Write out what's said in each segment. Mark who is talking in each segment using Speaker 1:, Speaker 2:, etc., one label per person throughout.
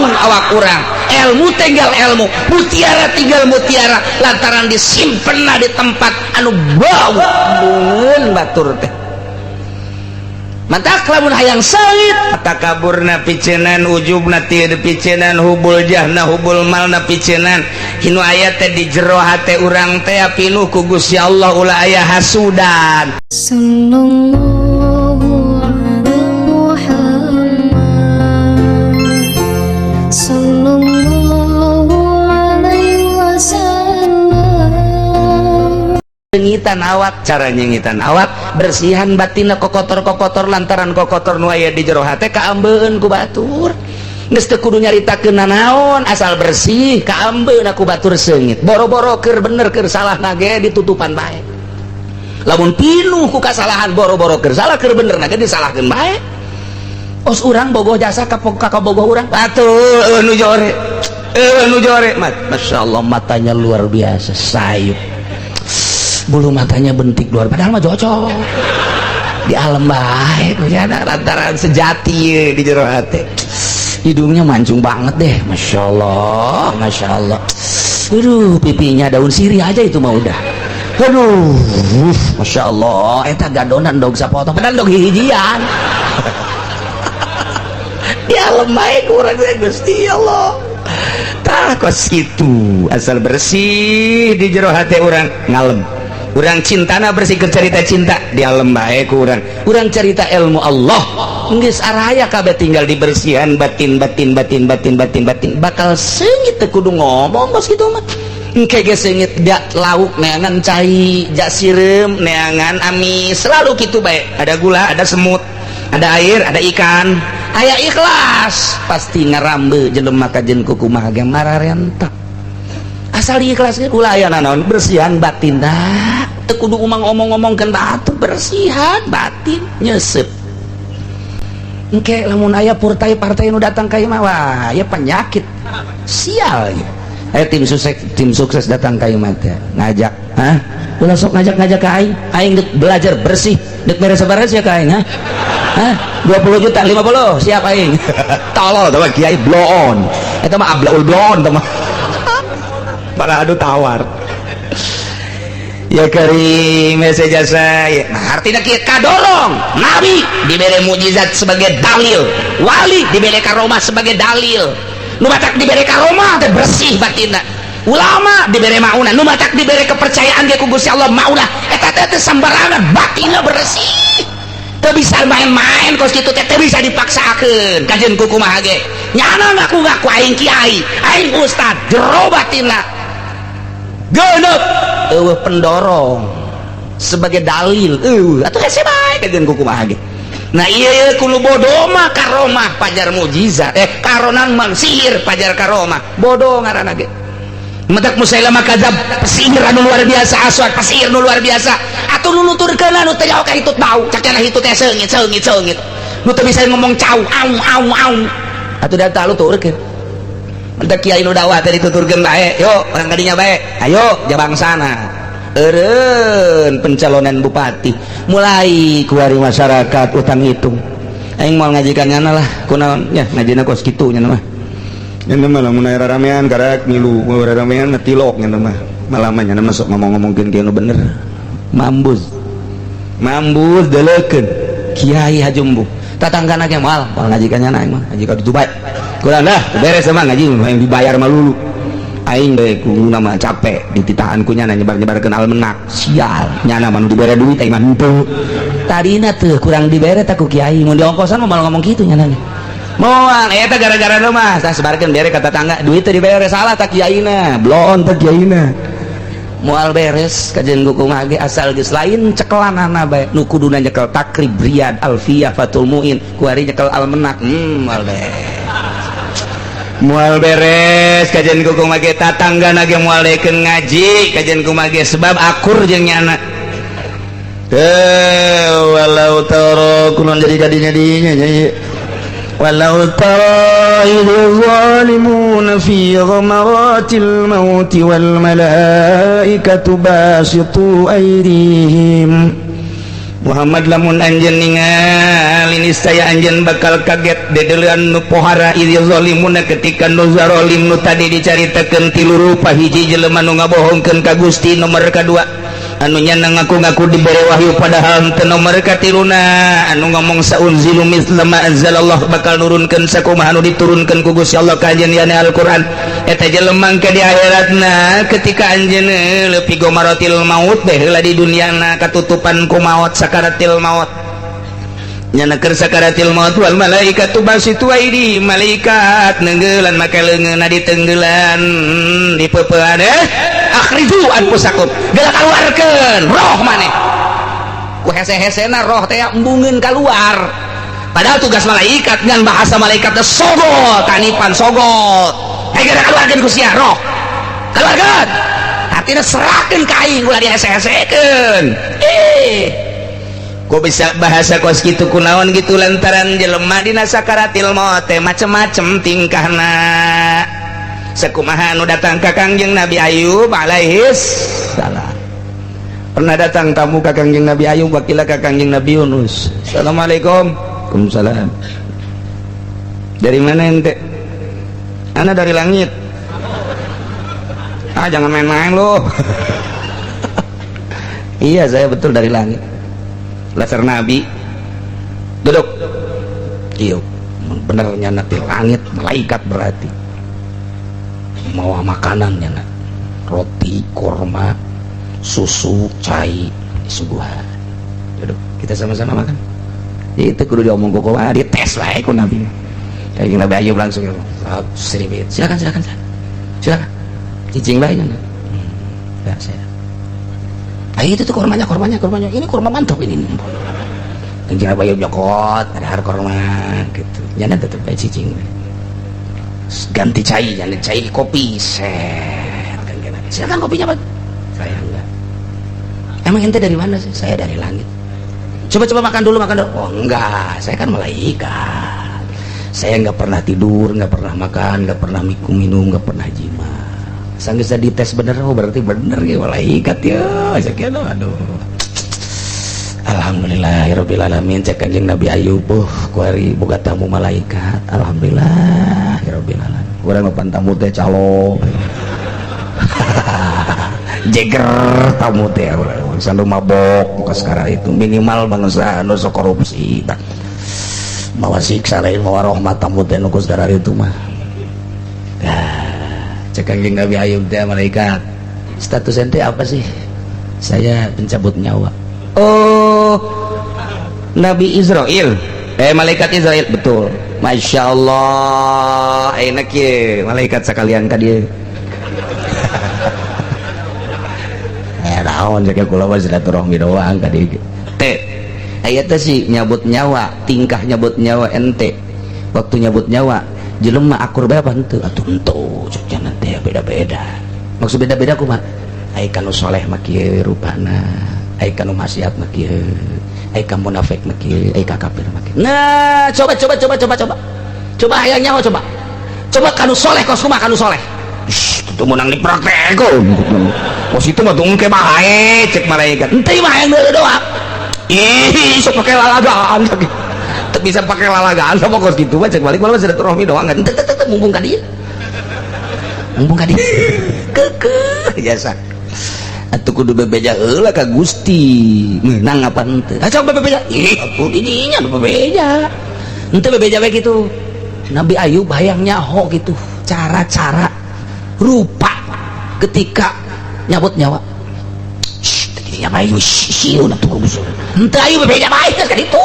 Speaker 1: bau awak kurang ilmu tinggal ilmu mutiara tinggal mutiara lantaran disimpenna di tempat anu bau beun batur teh mantak lamun hayang sengit takaburna picenan ujubna tieu picenan hubul jahna hubul malna picenan hinu aya teh di jero hate urang teh pinuh ku Gusti Allah ulah aya hasudan.
Speaker 2: Sallallahu alaihi Muhammad sallallahu alaihi wasallam.
Speaker 1: Nyengitan awak, cara nyengitan awak bersihan batinna kokotor-kokotor lantaran kokotor nu aya di jero hate kaambeun ku batur geus teu kudu nyaritakeun nanaon asal bersih kaambeun aku batur seungit boro-boro keur bener keur salahna ge ditutupan bae lamun pinuh ku kasalahan boro-boro keur salah keur bener na ge disalahkeun bae os urang bogoh jasa ka bogoh urang batur nu jore masyaallah matanya luar biasa sayup bulu matanya bentik luar padahal mah cocok di alam baik lantaran sejati di jero hati hidungnya mancung banget deh masya Allah aduh pipinya daun sirih aja itu mah udah aduh masya Allah eta gadonan dog sapotong padahal dog hijian di alam baik kurang Gusti Allah tah kos kitu asal bersih di jero hati orang ngalem urang cintana bersih ke cerita cinta di alam bae kurang cerita ilmu Allah geus araya kabeh tinggal dibersihan batin bakal seungit teu kudu ngomong bos kitu mah engke ge seungit da lauk neangan cai ja sireum neangan amis selalu kitu bae ada gula ada semut ada air ada ikan aya ikhlas pasti ngarambe jelema kajen kukumaha ge mararenta asal ikhlaskeun ulah aya naon bersihan batin dah teu kudu omong-omongkeun batu bersihan batin nyesep engke lamun aya partai nu datang ka imah wah ya penyakit sial aya tim sukses datang ka imah teh ngajak ulah sok ngajak ka aing dek belajar bersih dek beres sabares ya ka aing 20 juta 50 siap aing tolol tah kiai blow on eta mah ablaul blow on tah mah para adu tawar ya karim saja saya artinya kieu kadorong nabi dibere mukjizat sebagai dalil wali dibere karomah sebagai dalil nu matak dibere karomah teh bersih batinna ulama dibere maunah nu matak dibere kepercayaan dia ku Gusti Allah maunah eta teh sambarangan batinna bersih teu bisa main-main kos kitu teh teu bisa dipaksakeun kajeun kukumaha ge nyana ngaku aing kiai aing ustad jero batinna genep pendorong sebagai dalil atuh hese bae kajeun kukumaha ge nah ieu kudu bodoh mah karomah pajar mukjizat karonan mang sihir pajar karomah bodoh ngaranna ge mentak Musailamah kadzab pesihir anu luar biasa aswad pesihir nu luar biasa atuh nu nuturkeun anu teh nyaho ka hitut bau cakana hitut teh seungit nu teu bisa ngomong cau au atuh da tah lu turkeun mentak kiai nu dakwah teh dituturkeun bae yo orang kadinya bae ayo jabangsana eureun pencalonan bupati mulai kuari masyarakat utang hitung aing moal ngajikannya lah kunaon nya ngajina kos kitu nya mah nya mah lamun aya ramean karek ngilu ramean mah tilok nya mah malamanya masuk ngomong-ngomongkeun kieu nu bener mambus deleukeun kiai hajumbu tatanggana ge moal ngajikannya aing mah ngaji ka ditu bae kurang dah beres mah ngaji yang dibayar mah lulu aing bae ku nama capek dititahan ku nyana nyebar-nyebarkeun almenak sial nyana mah nu dibere duit aing mah henteu tadina teu kurang dibere ta ku kiai mun diongkosan mah malah ngomong kitu nyana moal eta gara-gara nu mah tah sebarkeun bere ka tetangga duit teu dibere salah ta kiaina blon ta kiaina moal beres kajeun kukumaha ge asal geus lain cekelanana bae nu kuduna nyekel takrib riyad alfiyah fatul muin ku ari nyekel almenak moal beres kajian kukumaha ge tatanggana ge moal dekeun ngaji kajian kumaha ge sebab akur jeung nyana walau tara kulon jadi kadinya dinya walau tara idh zalimuna fi ghamaratil maut wal malaikatu basitu aydihim Muhammad lamun anjeun ningali niscaya anjeun bakal kaget dedeuleun nu pohara ieu zalimuna ketika nu zalim nu tadi dicaritakeun ti rupa hiji jelema nu ngabohongkeun ka Gusti nomor kadua anu nyana ngaku-ngaku dibere wahyu padahal teu nomor katiluna anu ngomong saunzilu misla ma anzalallah bakal nurunkeun sakumaha anu diturunkeun ku Gusti Allah ka anjeun yana Al-Qur'an eta jelema ke di akhiratna ketika anjeun leupi gomaratil maut beh heula di dunyana katutupan ku maut sakaratil maut nyana keur sakaratil maut wal malaikatu basitu aidi malaikat neunggelan make leungeunna diteunggelan dipeupeun akhriju anfusakum geula kaluarkeun roh maneh ku hese-hesena roh teh embungeun keluar padahal tugas malaikat ngan bahasa malaikat teh sogot kanipan sogot geula kaluarkeun ku sia roh kaluarkeun artinya serahkeun ka aing ulah dihese-hesekeun ku bisa bahasa kos kitu kunaon gitu lantaran jelema dina sakaratil maut teh macem-macem tingkahna sakumaha anu datang ka Kangjeng Nabi Ayub alaihis salam pernah datang tamu ka Kangjeng Nabi Ayub wakila ka Kangjeng Nabi Yunus assalamualaikum waalaikumsalam dari mana ente ana dari langit jangan main-main loh iya saya betul dari langit laser Nabi duduk iya benernya nanti langit malaikat berarti mawa makanan nyana roti korma susu cai suguhan duduk kita sama-sama makan itu kudu diomong kok di tes lah ku Nabi kayak Nabi Ayub langsung seribit silakan cicing lah nyana ya saya itu tuh kormanya ini korma mantap ini Kanjeng Nabi Ayub jokot ada har korma gitu nyana tetep bae cicing ganti cai jangan cai kopi set Kanjeng Nabi silakan kopinya Pak saya enggak emang ente dari mana sih saya dari langit coba makan dulu oh enggak saya kan malaikat saya enggak pernah tidur enggak pernah makan enggak pernah minum enggak pernah jima sanggeus dites bener oh berarti bener ya malaikat ya sakieu aduh alhamdulillahirabbil alamin cek Kanjeng Nabi Ayub kuari boga tamu malaikat alhamdulillahirabbil alamin urang papan tamu teh calo jeger tamu teh urang sandu mabok muka sekarang itu minimal bangsa anu sok korupsi mawa siksa lain mawa rahmat tamu teh nu sekarang itu mah Kanjeng Nabi Ayub teh malaikat status ente apa sih saya pencabut nyawa oh Nabi Israel malaikat Israel betul Masya Allah enak ya malaikat sekalian ka dia naon jaga kula mah silaturahmi doang ka dia teh aya teh si nyabut nyawa tingkah nyabut nyawa ente waktu nyabut nyawa jelema akur bae apa henteu atuh henteu cek nanti beda-beda maksud beda-beda kumaha ai kanu soleh mah kieu rupana ai kanu maksiat mah kieu ai ka munafik mah kieu ai ka kafir mah kieu nah coba hayang nyawa coba kanu soleh kos kumaha kanu soleh itu menang dipraktekkeun pos itu mah tong ke bae cek malaikat henteu mah hayang doang ih sok pake lalagaan tak bisa pakai lalagaan sama kos gitu cek balik malah silaturahmi doang kan mumpung ka dieu kekeh jasa atuh kudu bebeja heula ka Gusti meunang apa henteu coba bebeja atuh didinya nu bebeja henteu bebeja bae kitu Nabi Ayub hayang nyaho gitu cara-cara rupa ketika nyabut nyawa tadinya bae sieun atuh ku Gusti henteu Ayub bebeja bae ka ditu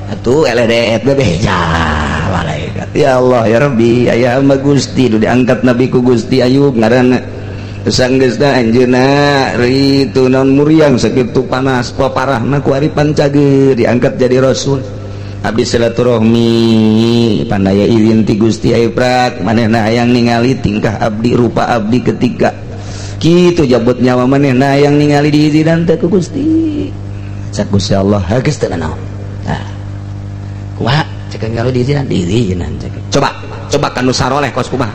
Speaker 1: atuh LDF bebeja malaikat ya Allah ya Rabbi aya hamba Gusti nu diangkat Nabi ku Gusti Ayub ngaranna sanggeusna anjeunna ritu naon muriang sakitu panas paparahna ku ari pancageur diangkat jadi rasul abdi silaturahmi pandaya izin ti Gusti Ayub prak manehna hayang ningali tingkah abdi rupa abdi ketika kitu jabut nyawa manehna hayang ningali diizinan teh ku Gusti sak Gusti Allah geus teu naon kumaha cek kalau diizinan coba kanu saroleh kos kumaha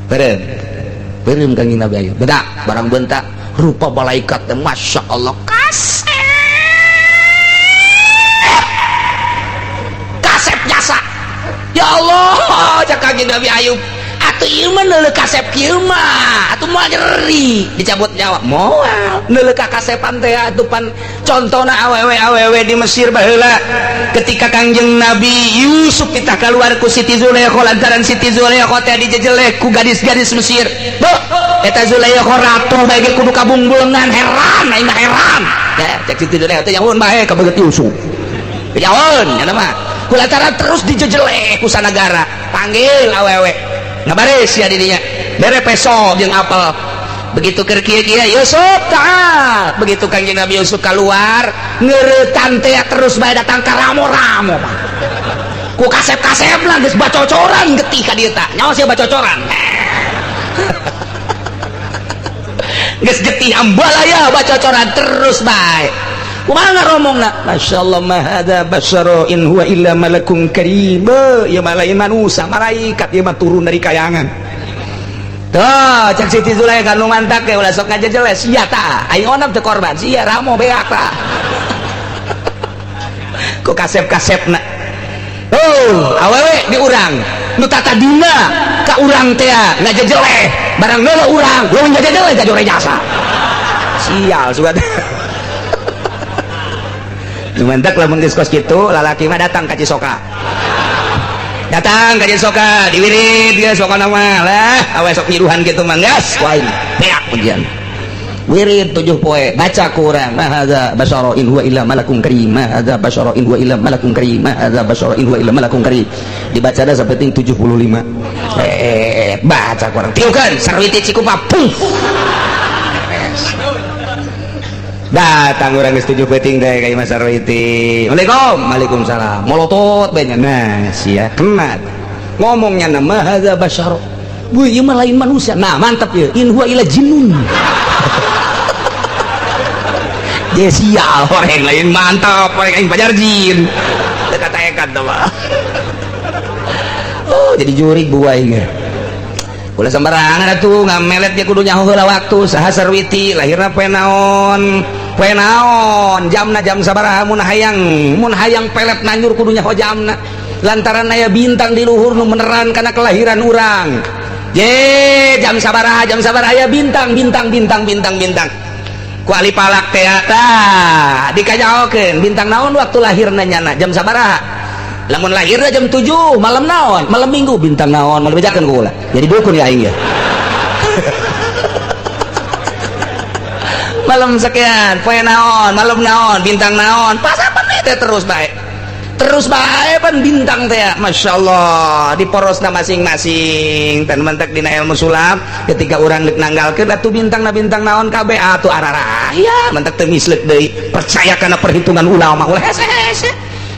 Speaker 1: beureum Kanjeng Nabi Ayub beda barang bentak rupa malaikat teh Masya Allah kasep ya Allah cak Kanjeng Nabi Ayub atuh ieu mah neuleuh kasep kieu mah atuh moal nyeri dicabut nyawa moal neuleuh ka kasepan teh atuh pan contona awewe di Mesir baheula ketika Kanjeng Nabi Yusuf pitah kaluar ku Siti Zulaikha lantaran Siti Zulaikha teh dijejeleh ku gadis-gadis Mesir eta Zulaikha ratu bae ge kudu kabungbulengan heran aing mah heran ya cek Siti Zulaikha teh nyaun bae ka beget Yusuf nyaun nya mah kulantaran terus dijejeleh ku sanagara panggil awewe ngabaris ya didinya bere peso jeung apel begitu keur kieu Yusuf taat begitu Kanjeng Nabi Yusuf keluar ngeuretan teh terus bae datang ka ramo-ramo ku kasep-kasep lah geus bacocoran getih ka dieu tah nyawa sia bacocoran geus getih ambalaya bacocoran terus bae kumaha ngaromongna masyaallah ma hadza basyara in huwa illa malakun karim ya malain manusia malaikat ieu mah turun dari kayangan tuh cek Siti Zulaikha nu mantak ge ulah sok ngajejeles sia tah aing onam teu korban sia ramo beak tah ku kasep-kasepna awewe di urang nu tata dina ka urang teh ngajejeleh barang neuleuh urang lu ngajejeleh ka jore jasa sial sugat mantak lamun geus kos kitu lalaki mah datang ka Cisoka diwirid dia sokana mah lah awe sok nyiruhan kitu mah geus wae beak ujian wirid 7 poe baca ku urang ma hadza basyara in huwa illa malakun karim ma hadza basyara in huwa illa malakun karim ma hadza basyara in huwa illa malakun karim dibaca da sampai 75 baca ku urang tiukeun sarwiti Cikupa puff datang orang geus 7 peuting teh ka Imam Sarwiti. Waalaikumsalam. Molotot banyak. Nah, sia kena. Ngomongnya nama hadza basyara. Bu, ieu mah lain manusia. Nah, mantap ya. In huwa illa jinnun. Dia sia orang lain mantap, orang aing pajar jin. Teu kataekan teh mah. Oh, jadi juri buai ge. Ulah sembarangan atuh ngamelet dia kudu nyaho heula waktu saha Sarwiti lahirna poe naon jamna jam sabaraha mun hayang pelet nanyur kudu nyaho jamna lantaran aya bintang di luhur nu meneran kana kelahiran urang ye jam sabaraha aya bintang ku ali palak teh tah dikajaokeun bintang naon waktu lahirna nyana jam sabaraha lamun lahirna jam 7 malam naon malam minggu bintang naon malam bejakeun ku ulah jadi dukun ya aing ya malam sekian poe naon malam naon bintang naon pas apa teh terus bae pan bintang teh masyaallah di porosna masing-masing tan mentek dina ilmu sulap ketika urang deuk nanggalkeun atuh bintang naon kabeh atuh ararah ya mentek teu misleuk deui percaya kana perhitungan ulama ulah hese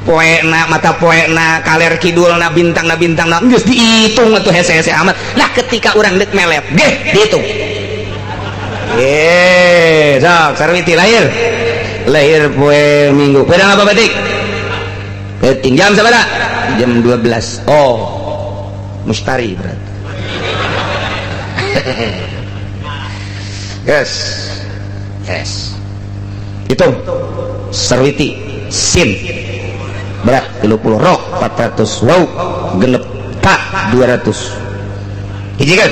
Speaker 1: poena mata poena kaler kidulna bintangna geus diitung atuh hese-hese amat nah ketika urang deuk melet geh dihitung sok Sarwiti lahir poe Minggu pedang apa batik peting jam sabaraha jam 12 oh mustari berarti yes hitung Sarwiti sin berat 30 rok 400 wow genep tak 200 hiji kan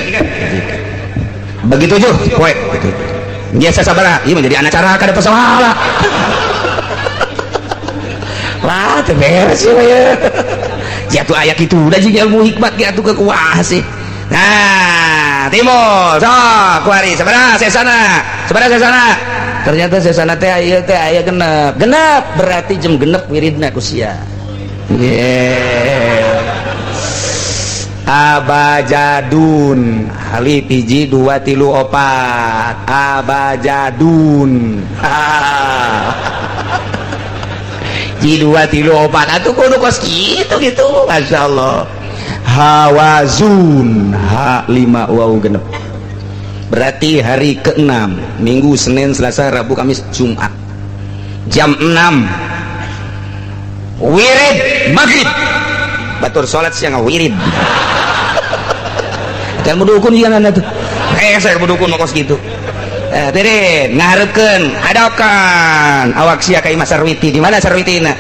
Speaker 1: bagi 7 poe biasa sabaraha ieu menjadi anak cara kada pasalah lah teu beres ya jatuh aya kitu da jeung ilmu hikmat ge atuh kekuah sih nah timur sok kuari sabaraha sesana ternyata sesana teh aya genep berarti jam genep wiridna ku sia abajadun alif hiji 2 3 4 abajadun ji 2 3 4 atuh kudu kos gitu masyaallah hawazun ha 5 waw genep berarti hari ke-6 Minggu Senin Selasa Rabu Kamis Jumat jam 6 wirid maghrib batur salat siang wirid kan mudukun jangan atuh saya mudukun kos gitu tirin ngahareukeun hadokan awak sia ka Imam Sarwiti di mana Sarwitina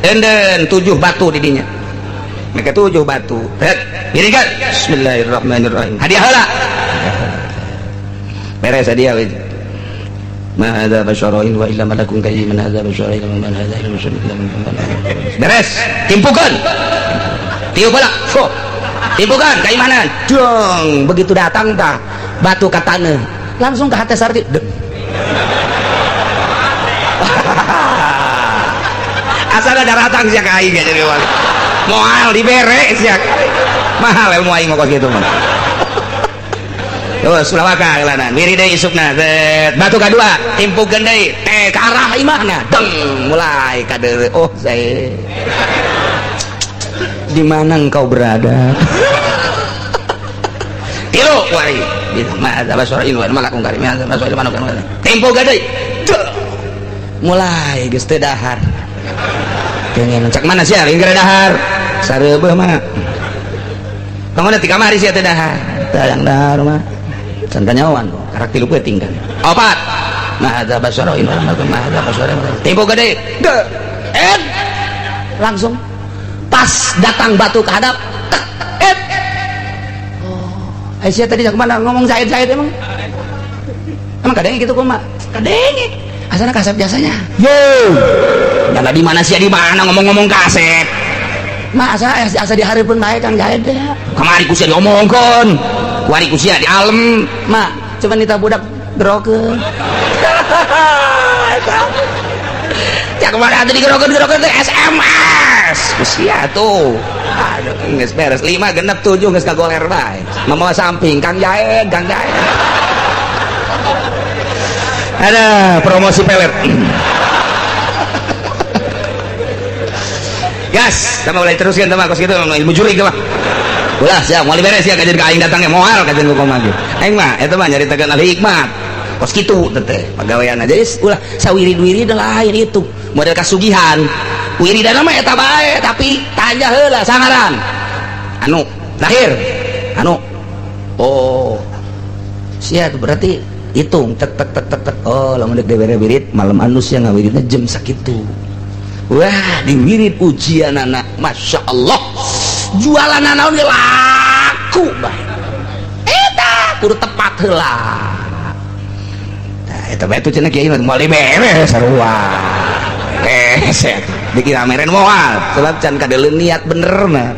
Speaker 1: enden 7 batu di dinya mereka 7 batu piringkan bismillahirrahmanirrahim hadiah heula beres hadiah we ma hadza basyarain wa illa malakun kayyiman hadza basyarain wa man hadza illa basyarun beres timpukan tiup heula timpukan keimanan dong begitu datang tah batu ka taneuh langsung ke hati sarti asal ada ratang sia ka aing jadi moal dibere sia mahal ilmu aing kok gitu mah terus sulawaka kelana miri deui isupna batu kadua timpukeun deui teh ka arah imahna deng mulai kadeureuh oh saya di mana engkau berada tilu wari ma'adza basyarain wa malakun karim ma'adza basyarain wa malakun timpukeun deui mulai geus teu dahar pengen cek mana sih ingin dahar sareubeung mah kamu nanti kamari sih teh dahar yang dahar mah santanyawan karak tilu gue tinggal opat nah ada basyarain nah ada basyarain tempo gede langsung pas datang batu ke hadap oh Aisyah tadi kemana ngomong Zaid emang kadangnya gitu kok mak kadangnya asana kaset biasanya yo nyala di mana sih di mana ngomong-ngomong kaset mak asa di hari pun baik Kang Zaid ya kamari ku sia diomongkeun wari ku sia di alam mak cuman kita budak gerokeun ya kemarin ada di gerokeun teh SMS sia tuh aduh geus beres 5 genep 7 geus kagoler bae mamawa samping Kang Zaid ada promosi pelet gas sama mulai teruskan sama kos gitu ilmu juri ke mah ulah siap mau beres ya kajian ke aing datangnya moal kajian ku komagi aing mah eta mah nyaritakeun al hikmat kos kitu teh pagaweana jadi ulah sawirid-wirid lain itu model kasugihan wiridana mah eta bae tapi tanya heula sangaran anu lahir anu oh sia berarti hitung tek oh lamun dek dewere wirid malam anus yang ngawiridna jam sakitu wah di wirid ujian anak masya Allah jualan naon ge laku bae eta kudu tepat heula nah eta bae tu cenah kieu mah moal beres sarua set dikira meren moal sebab can kadeuleun niat benerna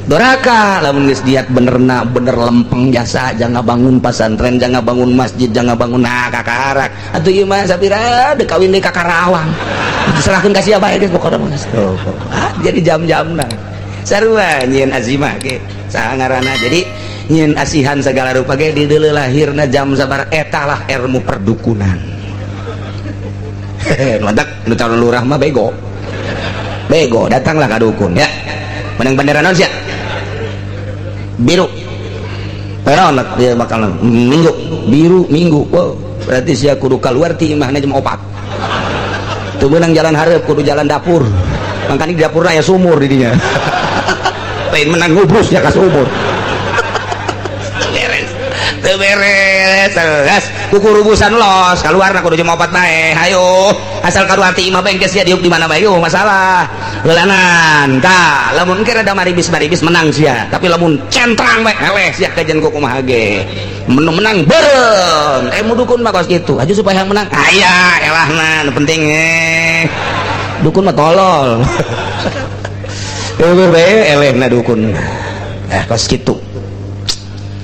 Speaker 1: doraka lamun geus diat benerna bener lempeng jasa jangan bangun pesantren jangan bangun masjid jangan bangun kakarak atuh ieu mah sapira deuk kawin deui ka Karawang diserahkeun ka sia bae geus pokona mah jadi jam-jamna sarua nyieun azimah ge saha ngaranna jadi nyieun asihan segala rupa ge di deuleu lahirna jam sabar eta lah ilmu perdukunan mantap nu calon lurah mah bego datanglah ka dukun ya menang bandara naon sia biru peronat dia bakal minggu biru minggu wow berarti sia kudu keluar ti imahna jam 4 tuh menang jalan hareup kudu jalan dapur makanya di dapurna aya sumur di dinya lain menang ngubrus ya ka sumur beres terus kuku rubusan los keluar kudu jam 4 bae hayo asal karu hati imah bengkes ya diuk di mana bae masalah leulanan tah lamun ke rada maribis menang sia tapi lamun centrang bae eleh sia kajian ku kumaha ge menang beureum mu dukun mah kos kitu aju supaya yang menang aya elahna nu penting dukun mah tolol eueuh bae elehna dukun kos kitu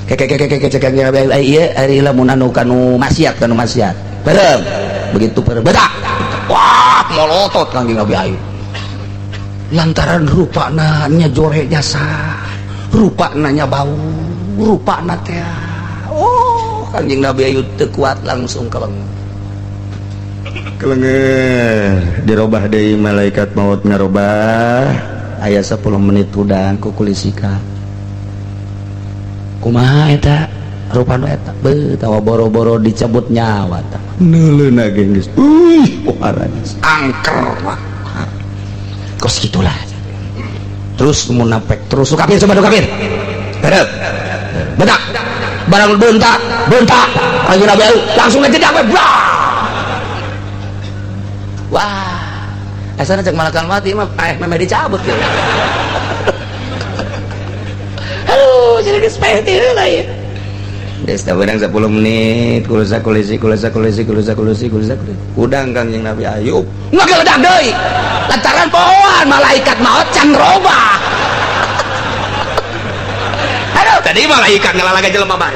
Speaker 1: iya hari lamun anu kanu maksiat bareng begitu bedak wah molotot Kang Nabi Ayub lantaran rupana nya jore jasa rupana nya bau rupana teh oh Kanjeng Nabi Ayub teu kuat langsung keleng dirobah deui malaikat maut ngarobah aya 10 menit udang kukulisika kumaha eta rupana eta tawa boro-boro dicabut nyawa tah neuleuna geus waras angker kos gitulah terus munafik terus kafir coba kafir berep bedak barang bentak lagi Nabi langsung ngejedak we wah asana cek malakan mati mah memang dicabut ya jadi gespeht lah ya. Des tawenang 10 menit kulasa kulisi udang Kangjeng Nabi Ayub ngageledak deui lantaran pohoan malaikat maut can robah. Aduh tadi malaikat ngalalaga jelema mah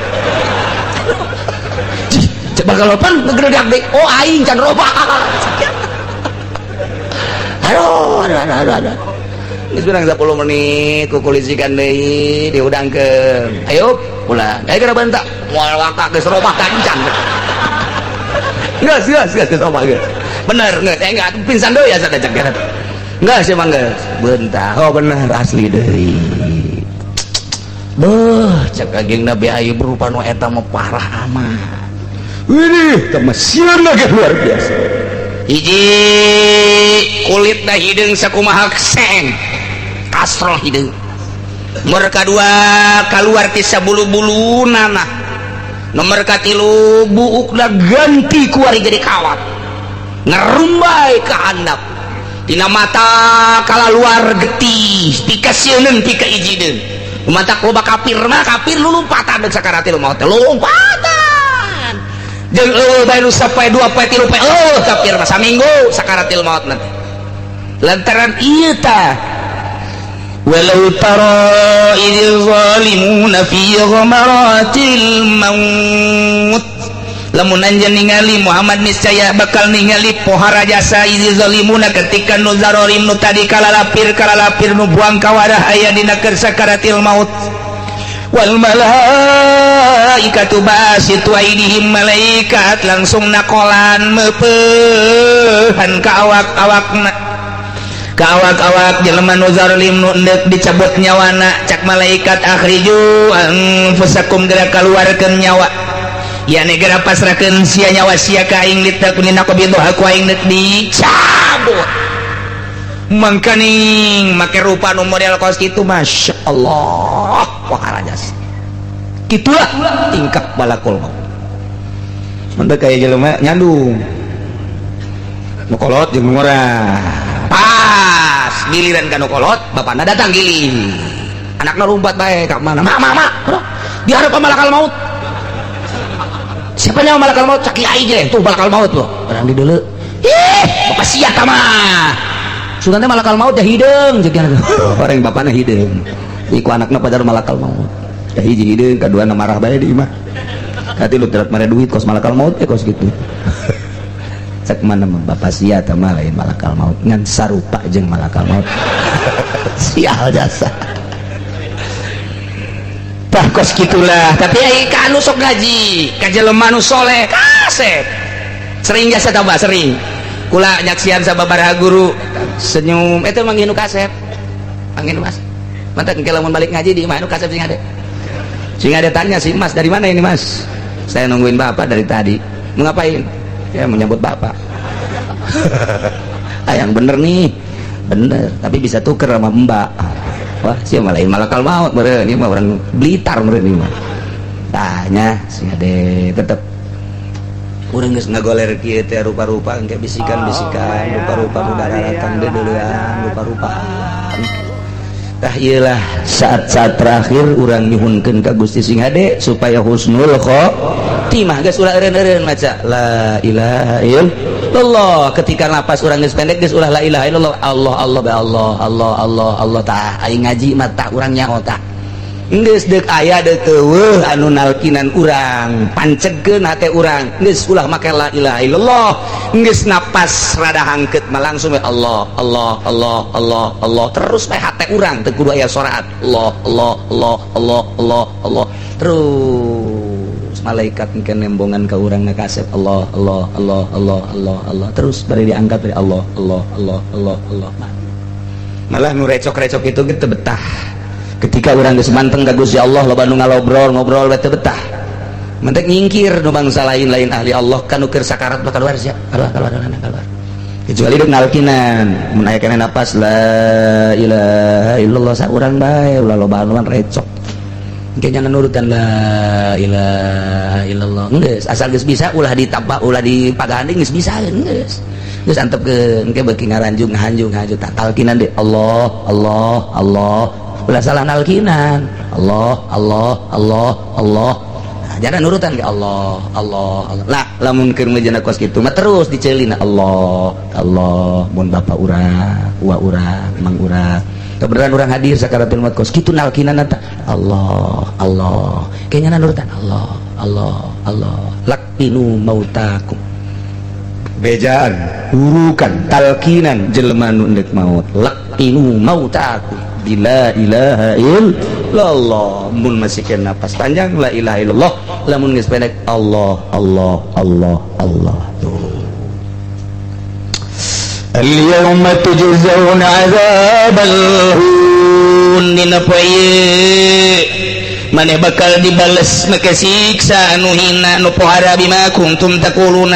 Speaker 1: coba galopan ngageledak deui oh aing can robah. Aduh geus urang 10 menit kukulisikan deui diudangkeun Ayub ulah ayo kena bentak moal wakak geus robah kancang geus robah geus bener geus enggak pingsan deui asa dajak geus geus emang geus bentak oh bener asli deui beuh cek Kangjeng Nabi Ayub rupa nu eta mah parah amat wih teh mesian lagi luar biasa hiji kulitna hideung sakumaha seng kasroh hideung nomor kedua keluar tisa bulu-bulu nana nomor katilu buukna ganti kuari jadi kawat ngerumbai ke handap tina mata kala luar getih tika sieun tika ijideun mata loba kafir mah kafir lulumpatan deuk sakaratil maut lulumpatan jeung bae nu sapoe 2 poe 3 poe kafir mah saminggu sakaratil maut nanti lantaran ieu tah walau tara idz zalimuna fi ghamaratil maut lamun anjeun ningali Muhammad niscaya bakal ningali pohara jasa idz zalimuna ketika nu zarorim nu tadi kalalapir nu buang ka wadah aya dina keur sakaratil maut wal malaikatu basitu aidihim malaikat langsung nakolan meupeuhan ka awak-awakna awak jelema nu zalim nu endek dicabut nyawana cak malaikat akhriju anfusakum geura kaluarkeun nyawa ya negara pasrahkeun sia nyawa sia ka aing litakunina qabidu aku aing nek dicabut mangkaning make rupa nu model kos kitu masyaallah wah rajas kitulah tingkah balakul mun teu kaya jelema nyandung nu kolot jeung ngorah pas giliran kanu kolot bapakna datang giling anakna rumpat bae ka mana mak diharap malakal maut siapa nyawa malakal maut cak kiai ge tuh malakal maut loh orang di deuleu bapak sia ka mah sugan teh malakal maut dah hideung jeung orang bapakna hideung iku anakna padahal malakal maut dah hiji hideung kaduana marah bae di imah katilu terat mare duit kos malakal maut kos gitu cek mana bapak sia teh mah lain malakal maut ngan sarupa jeung malakal maut sial jasa tah kos gitulah tapi ai ka anu sok ngaji ka jelema nu soleh kasep sering jasa tambah sering kula nyaksian sababaraha guru senyum eta mah nginu kasep angin mas mantek engke lamun balik ngaji di imah anu kasep sing ada tanya si mas dari mana ini mas saya nungguin bapak dari tadi mau ngapain ya menyambut bapak yang bener nih bener tapi bisa tuker sama mbak wah siapa lain malakal maut meren ini mah orang Blitar meren ini mah tanya si ade tetep urang geus ngagoler kieu teh rupa-rupa engke bisikan-bisikan rupa-rupa nu dararatan deuleuan rupa-rupaan tah ieulah saat-saat terakhir urang nyuhunkeun ka Gusti Sing Hade supaya husnul khotimah geus ulah eureun-eureun maca la ilaha illallah ketika napas urang geus pendek geus ulah la ilaha illallah Allah tah aing ngaji mah tah urang nyaho tah geus deuk aya deuk eueuh anu nalkinan urang pancegeun hate urang geus ulah make la ilaha illallah geus napas rada hangkeut mah langsung Allah terus bae hate urang teu kudu aya soraat Allah terus malaikat engke nembongan ka urang na kasep Allah terus bari diangkat dari Allah malah nu recok-recok itu gitu betah ketika orang geus manteng ka Gusti Allah loba nu ngobrol bae teu betah mentek nyingkir nu bangsa lain ahli Allah kanu keur sakarat bakal keluar sia keluar kecuali deuk nalkinan mun aya kana napas la ilaha illallah saurang bae ulah loba anu recok engke jangan nurutan la ilaha illallah geus asal geus bisa ulah ditampa ulah dipaganding geus bisa geus antep ke engke beuki ngaranjung hanjung tak talkinan deh Allah ulah salah nalkinan Allah Allah Allah Allah. Nah, jangan nurutan ke Allah Allah Allah. Lah lamun keur mejana kos kitu mah terus diceulina Allah Allah. Mun bapak urang, uwa urang, mang urang kebenaran orang hadir sakaratul mat kos kitu nalkinan eta Allah Allah. Kayaknya nurutan Allah Allah Allah. Lakinu mautakum bejaan hurukan talkinan jelema nu endek maut. Lakinu mautakum bila ilaha illallah. Mun masih kena napas panjang la ilaha illallah, lamun geus pendek Allah Allah Allah Allah. Al-yawma tujzauna 'adzabal hun. Dina poe maneh bakal dibales make siksa anu hina nu pohara bima kuntum taquluna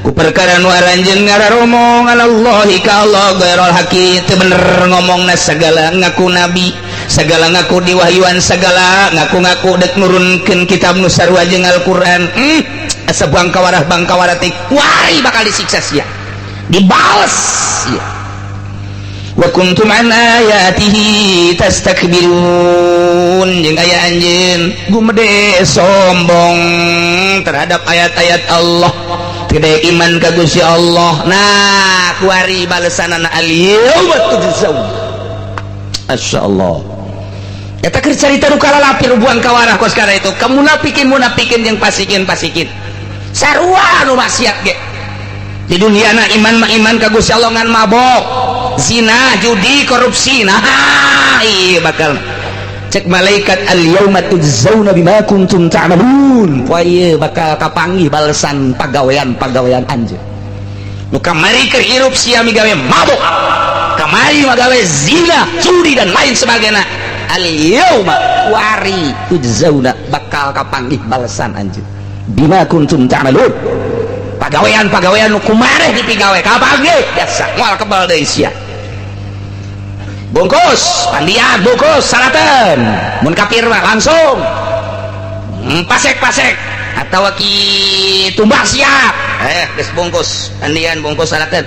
Speaker 1: ku perkara nu aranjeun ngararomongan Allah ka Allah ghairul haqi teu bener ngomongna sagala ngaku nabi sagala ngaku diwahyuan sagala ngaku-ngaku dek nurunkeun kitab nu sarua jeung Al-Qur'an. Asa bangkawarah tik wari bakal disiksa sia dibales ya. Wa kuntum an ayatihi tastakbirun jeung aya anjeun gumede sombong terhadap ayat-ayat Allah tidak iman ka Gusti Allah. Nah kuari balesanana al-yauma tujzaun. Masyaallah eta keur carita nu kalalapi rubuhan kawarah kos kana itu kamunafikin jeung pasikin sarua nu maksiat ge di dunia na iman mah iman ka Gusti Allah ngan mabok zina judi korupsi. Nah iya bakal cek malaikat al-yauma tujzauna bima kuntum ta'malun. Poe bakal kapanggih balesan pagawean anjeun nu kamari keur hirup sia migawe mabok kamari magawe zina judi dan lain sebagainya. Al-yauma wari tujzauna bakal kapanggih balesan anjeun bima kuntum ta'malun. Pagawean nu kumareh dipigawe kapanggih biasa moal kebal deui sia. Bungkus pandian bungkus salaten mun kafir mah langsung pasek atawa ki tumbak siap geus bungkus pandian bungkus salaten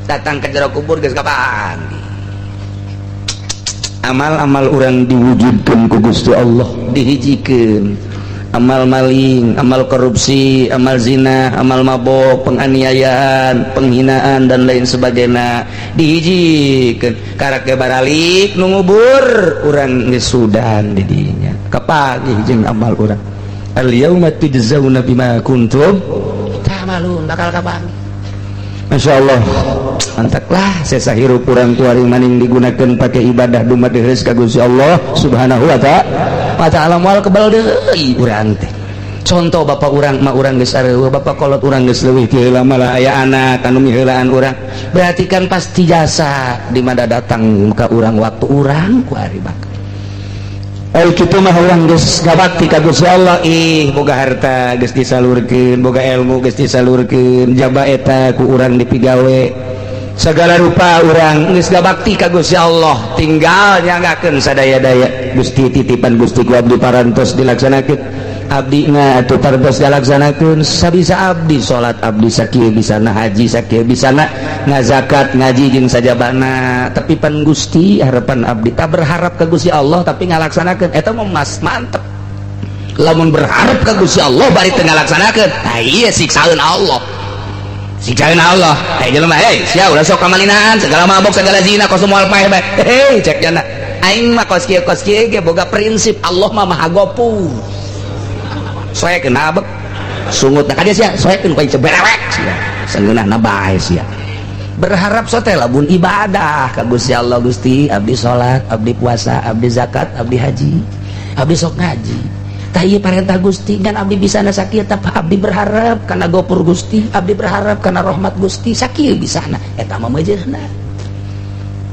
Speaker 1: datang ke jero kubur geus kapanggih. Amal-amal urang diwujudkeun ku Gusti Allah dihijikeun. Amal maling, amal korupsi, amal zina, amal mabok, penganiayaan, penghinaan dan lain sebagainya dihijikeun. Karak ge baralik nu ngubur urang geus sudan di dinya. Kapanggih jeung amal urang. Al-yauma tujzauna bima kuntum ta'malun bakal kapanggih. Masyaallah mantap lah sesa hirup urang kuaring maning digunakeun pake ibadah dumadeus ka Gusti Allah Subhanahu wa ta'ala moal kebal deui urang teh. Contoh bapak urang mah urang geus areueuh bapak kolot urang geus leuwih ti heula malah aya anak anu miheulaan urang berarti kan pasti jasa di mana datang ka urang waktu urang kuari bakal kitu mah urang geus ngabakti ka Gusti Allah boga harta geus disalurkeun boga ilmu geus disalurkeun jaba eta ku urang dipigawe segala rupa urang geus ngabakti ka Gusti Allah tinggal nyanggakeun sadaya-daya Gusti titipan Gusti ku abdi parantos dilaksanakeun abdi atuh parantos dilaksanakeun sabisa abdi salat abdi sakieu bisana haji sakieu bisana ngazakat ngaji jeung sajabana tapi pan Gusti harapan abdi tak berharap ka Gusti Allah tapi ngalaksanakeun eta mah mas mantep. Lamun berharap ka Gusti Allah bari teu ngalaksanakeun nah ieu siksaeun Allah jelema sia ulah sok kamalinaan segala mabok segala zina kos moal paeh bae cek jana aing mah kos kieu ge boga prinsip Allah mah maha gopur soekeun abek sungutna ka dia sia soekeun ku ceberewek sia seungeunahna bae sia berharap sote labun ibadah ka Gusti Allah Gusti abdi salat abdi puasa abdi zakat abdi haji abdi sok ngaji tah ieu parentah Gusti dan abdi bisana sakieu tapi abdi berharap kana gopur Gusti abdi berharap kana rahmat Gusti sakieu bisana eta mah meujeuhna.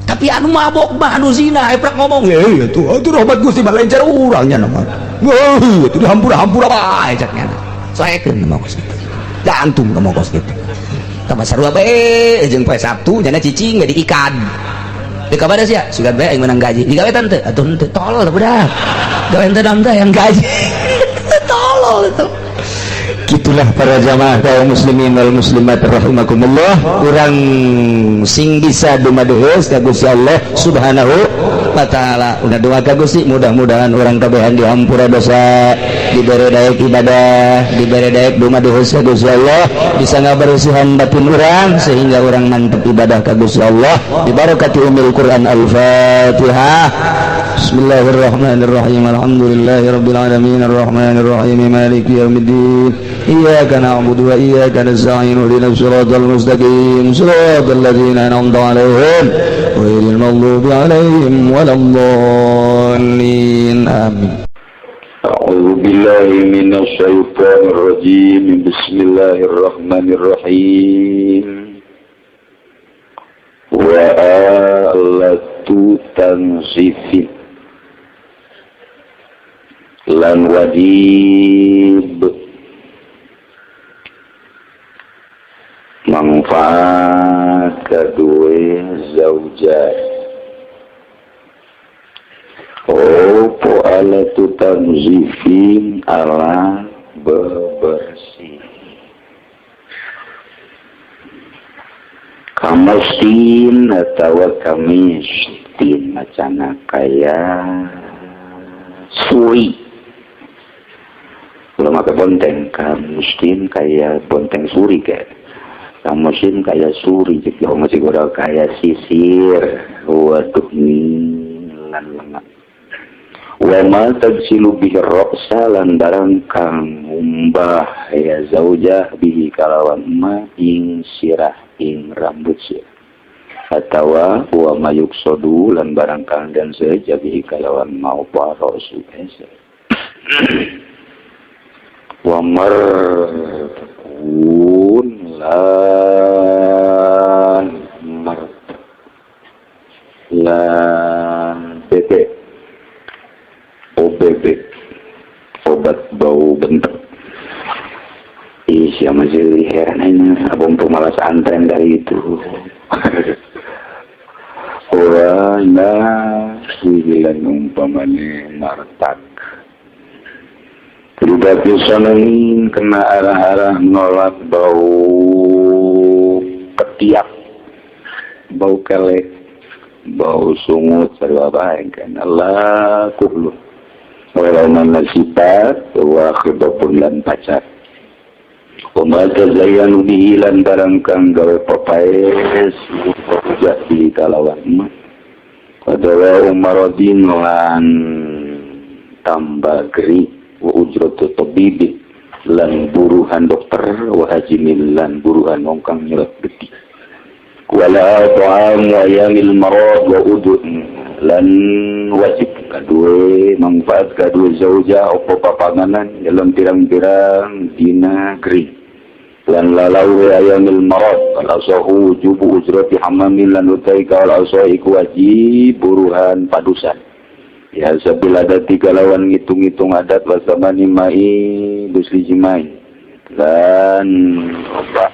Speaker 1: Tapi anu mabok mah anu zina eprak ngomong atuh rahmat Gusti mah lain cara urang nya mah atuh dihampura-hampura bae caknya soekeun mah kos kitu jantung mah kos kitu tambah sarua bae jeung poe Sabtu nya cicing jadi ikan di kabada sia sugan bae aing menang gaji digawe tante atuh teu tolol budak gawe tante yang gaji tolol itu gitu itulah para jamaah kaum muslimin wal muslimat rahimakumullah, urang sing bisa dumadeus ka Gusti Allah Subhanahu wa taala. Udah doa ka Gusti, mudah-mudahan urang kabehan dihampura dosa, dibere daek ibadah, dibere daek dumadeus ka Gusti Allah, bisa ngabersihan batin urang sehingga urang mantep ibadah ka Gusti Allah bi barakati umil Quran Al-Fatihah. Bismillahirrahmanirrahim. Alhamdulillahirabbil alamin arrahmanir rahim maliki yaumiddin. Iyyaka na'budu wa iyyaka nasta'in ihdinas siratal mustaqim siratal ladzina an'amta 'alaihim ghairil maghdubi 'alaihim waladdallin. Amin.
Speaker 3: A'udzu billahi minasy syaithanir rajim. Bismillahirrahmanirrahim. Wa alatu tanzifin lan wajib manfaat kedua zaujah. Opo alatu tanzifin, alat bebersih. Kamastin atau kamistin macana kaya suri. Belum pakai bonteng, kamustin kaya bonteng suri kayak. Kamusin kaya suri, jadi masih udah kaya sisir. Waduh nilan lengan. Wa ma tagsilu bihi ra'sa lan barang kang umbah ya zaujah bihi kalawan ma ing sirah ing rambut sirah. Atawa wa mayuk sodu lan barang kang dan seja bihi kalawan mau parosu ese. Wa markun lan bebek obat bau bentuk. Iya masih heran ini abang pemalas antren dari itu. Orang bilang umpamanya martak. Libat yusanin kena arah-arah nolak bau ketiak, bau kelek, bau sungut, serba-baik kan. Allah kuhlu. Walau mana sifat, wa khidapun lan pacar. Umata zayan bihilan barang kang gawe papais, jadi kalawan emak. Adawa umarodin lan tambah geri, wa ujratu tabibit lan buruhan dokter, wa hajimil lan buruhan mongkang nyelak geti. Wala ta'am wa yamil marad wa udun lan wajib kadue manfaat kadue zauja opo papanganan dalam pirang-pirang dina geri lan lalau ayamil marad al asahu jubu ujrati hamamil lan utai kal asai ku wajib buruhan padusan ya sabila dati kalawan ngitung-ngitung adat wasamani mai busli jimai lan obah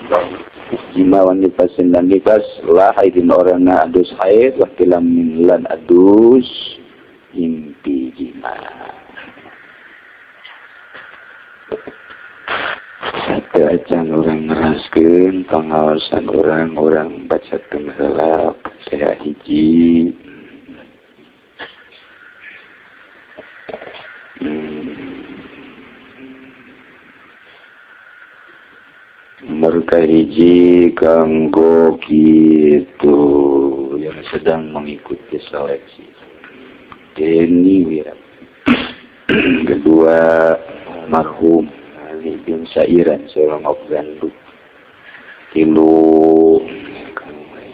Speaker 3: jimawan nifasin dan nifas lah haidin orangna adus haid wakilam min lan adus impi jima. Satu acan orang ngeraskeun pengawasan orang baca tenggelam saya hiji mereka hiji kanggo gitu yang sedang mengikuti seleksi Denny Wirat. Kedua marhum Ali bin Sairan seorang Afghan. Tilu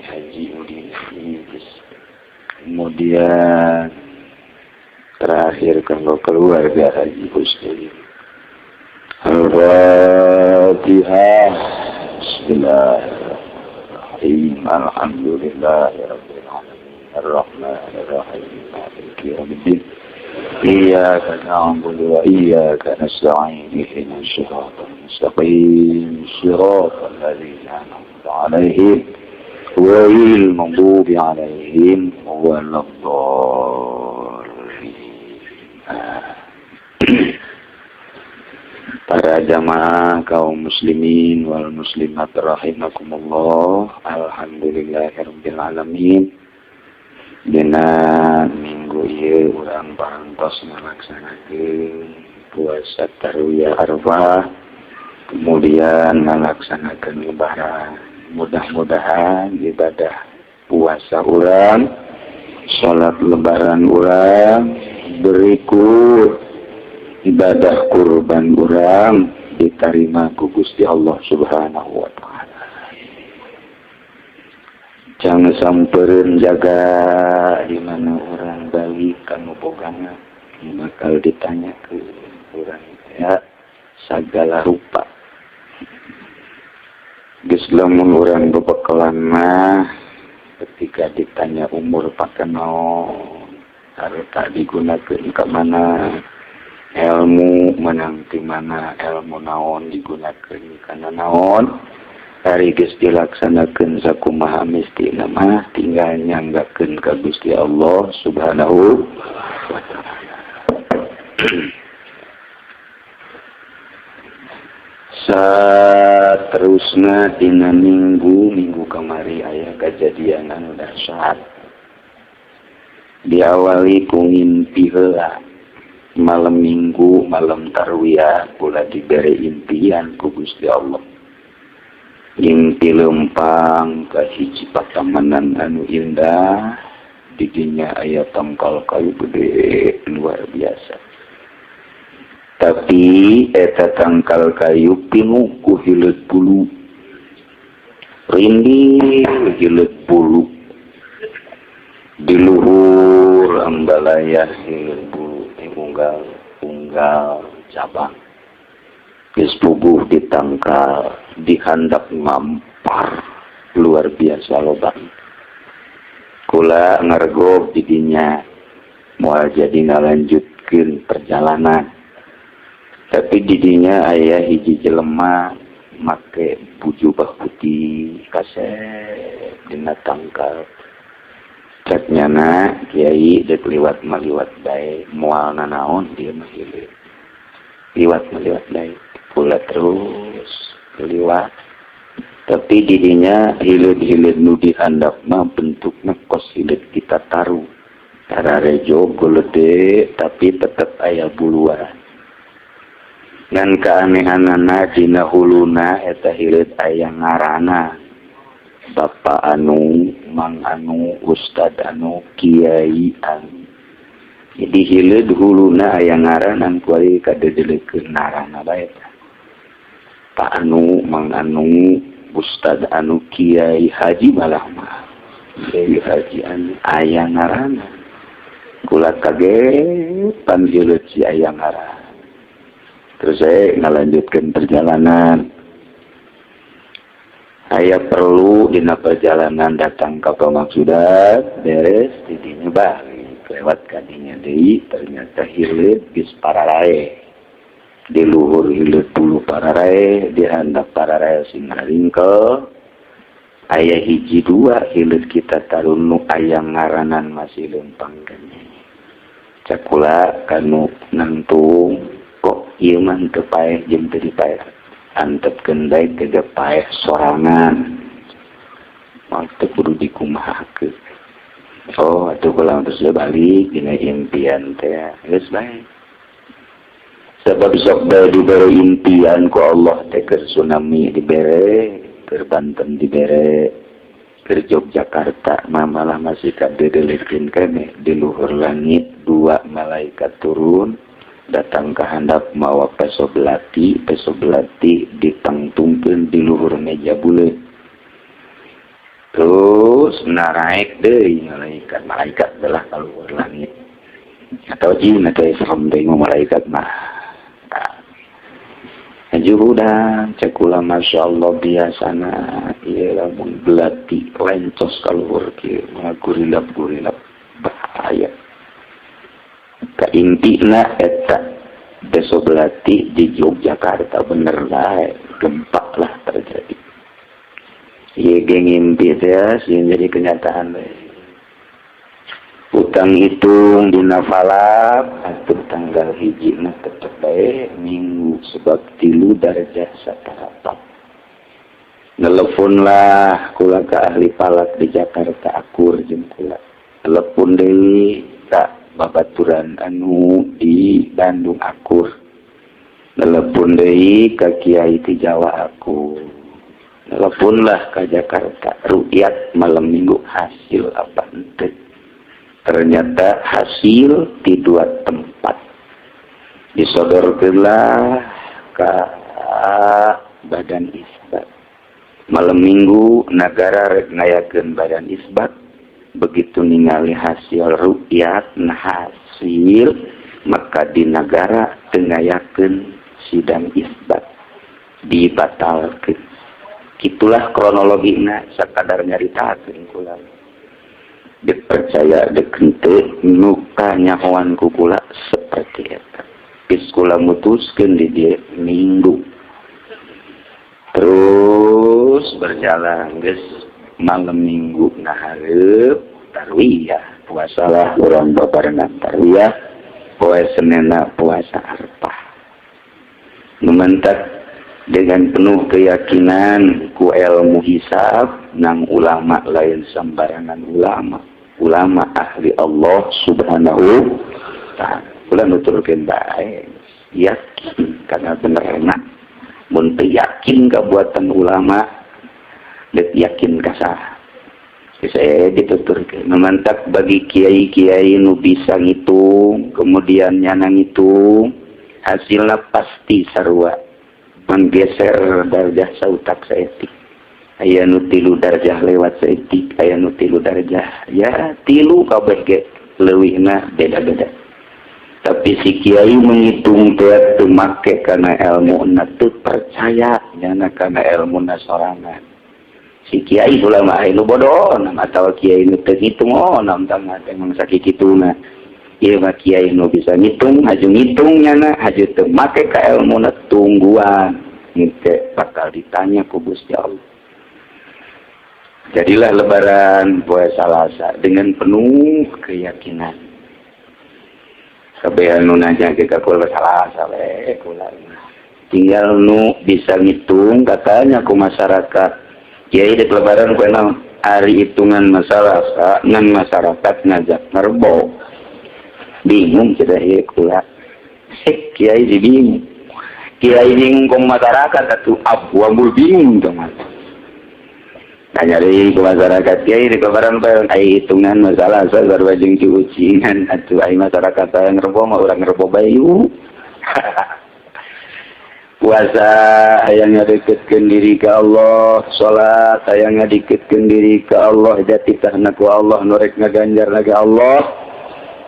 Speaker 3: Haji Udin. Kemudian terakhir kanggo keluarga Haji Husni. Al-Fatihah. Bismillahirrahmanirrahim. Alhamdulillahirabbil alamin. Ar-Rahmanir Rahim. Maliki yaumiddin. Iyyaka na'budu wa iyyaka nasta'in. Ihdinas siratal mustaqim. Siratal ladzina an'amta 'alaihim ghairil maghdubi 'alaihim waladdallin. para jamaah kaum muslimin wal muslimat rahimakumullah. Alhamdulillahirabbil alamin. Dina minggu ieu urang parantos ngalaksanakeun puasa tarwiyah arfah, kemudian ngalaksanakeun lebaran. Mudah-mudahan ibadah puasa urang, salat lebaran urang, berikut ibadah kurban urang diterima ku Gusti Allah Subhanahu wa taala. Jangan sampereun jaga di mana urang balik kanu bogana bakal ditanya ke urang ya sagala rupa. Geus lamun urang bebekalan mah ketika ditanya umur pakanaon harta digunakeun ka mana, ilmu menang di mana, ilmu naon digunakeun kana naon, ari geus dilaksanakeun sakumaha mistina mah tinggal nyanggakeun ka Gusti Allah Subhanahu wa taala. Saterusna dina minggu kamari aya kajadian anu dahsyat. Diawali ku ngimpi heula. Malam minggu, malam tarwiyah, pula diberi impian ku Gusti Allah. Impi lempang ke hiji patamanan anu indah, didinya aya tangkal kayu gede luar biasa. Tapi eta tangkal kayu pinuh ku hileut bulu. Rinding hileut bulu. Di luhur ambalaya hileut bulu. Unggal cabang geus puguh ditangkal dihandak mampar luar biasa loba. Kula ngargog di dinya moal jadi ngalanjutkeun perjalanan, tapi di dinya aya hiji jelema make bujubah putih kaset dina tangkal. Caknyana kiai dek liwat maliwat bae moal nanaon dia mah liwat maliwat bae pula terus liwat, tapi didinya hileud-hileud nu dihandap mah bentukna kos hileud kita taruh tararejo golede tapi tetep aya buluan. Dan keanehanana dina huluna eta hileud aya ngaranna Bapak anu, Mang anu, Ustad anu, Kiai anu. Jadi hileud huluna aya ngaranan kuari kadedelekeun ngaranna bae. Pak anu, Mang anu, Ustad anu, Kiai Haji malah mah. Kiai Haji anu aya ngaranna. Kula kaget pan hileud si aya ngaranna. Terus saya ngalanjutkeun perjalanan. Saya perlu dina perjalanan datang ke pemaksudan beres didinya balik lewat kadinya deui ternyata hileud geus pararae di luhur hileud bulu pararae di handap pararae sing haringkel aya hiji dua hileud kita taruh nu aya ngaranan masih lempang keneh cakula kanu nangtung kok ieu mah teu paeh jeung teu dipaeh antep kendai tega paeh sorangan waktu kudu dikumahakeun. Oh atuh kula terus balik dina impian teh geus bae sebab sok bae dibere impian ku Allah teh keur tsunami dibere keur Banten dibere keur Yogyakarta malah masih kadedelekeun keneh di luhur langit dua malaikat turun datang ke handap mawa peso belati ditangtungkeun di luhur meja buleut. Terus naraek deui malaikat belah ka luhur langit. Atau jin atau Islam deui malaikat mah. Ajudan cekula masyaallah biasana ieu lamun belati lencos ka luhur kieu gurilap bahaya. Intina eta besok belati di Yogyakarta bener lah gempa lah terjadi. Iya geng impi teh sih jadi kenyataan. tukang hitung dina falak atuh tanggal hijina tetep bae minggu sebab 3 darajah satarapat. Nelpon lah kula ka ahli falak di Jakarta akur jeung kula. Telepon deui ka babaturan anu di Bandung akur. Telepon deui ka kiai ti Jawa akur. Telepon lah ke Jakarta rukyat malam minggu hasil apa ente. Ternyata hasil di 2 tempat disodorkanlah ke badan isbat. Malam minggu negara rek ngayakeun badan isbat, begitu ningali hasil rukyat nah hasil maka di negara teu ngayakeun sidang isbat dibatalkeun. Itulah kronologina sakadar nyaritakeun kula. Dipercaya dekente nuka nyahoan ku kula seperti eta. Geus kula mutuskeun di dia minggu. Terus berjalan geus malam minggu nahareup tarwiyah. Puasalah urang babarengan tarwiyah. Poe Senena puasa Arfah. Numantak dengan penuh keyakinan ku ilmu hisab nang ulama lain sembarangan ulama ahli Allah subhanahu ta'ala. Kula nuturkeun bae yakin karena benerna mun teu yakin ka buatan ulama deuk yakin ka saha. Saya dituturkeun mantap bagi kiai-kiai nu bisa ngitung kemudian nyana ngitung hasilna pasti sarua menggeser darjah sautak saetik. Aya nu 3 darjah lewat saetik, aya nu 3 darjah. Ya 3 kabeh ge leuwihna beda-beda. Tapi si kiai menghitung teu make kana ilmuna teu percaya nyana kana ilmuna sorangan. Si kiai ulama anu bodoh atawa kiai nu teu ngitung nam tangna emang sakituna. Ieu mah kiai nu bisa ngitung, haju ngitung nyana, haju teu make ka ilmuna tungguan. Ngite bakal ditanya ku Gusti Allah. Jadilah lebaran poe Salasa dengan penuh keyakinan. Kabeh anu nanya ke kula Salasa we kula. Tinggal nu bisa ngitung katanya ku masyarakat. Kiai di lebaran poe naon? Hari hitungan masalah ngan masyarakat ngajak nerbo. Bingung cenah ieu kula. Kiai bingung. Kiai bingung masyarakat atuh abwabul bingung teman. Tanya deui ke masyarakat kiai di lebaran poe ai hitungan masalah sabar wajeng diujian atuh ai masyarakat yang ngerbo mah urang ngerbo bayu. Puasa hayang ngadeketkeun diri ka Allah, salat hayang ngadeketkeun diri ka Allah, jatitahna ku Allah nu rek ngaganjarna ka Allah.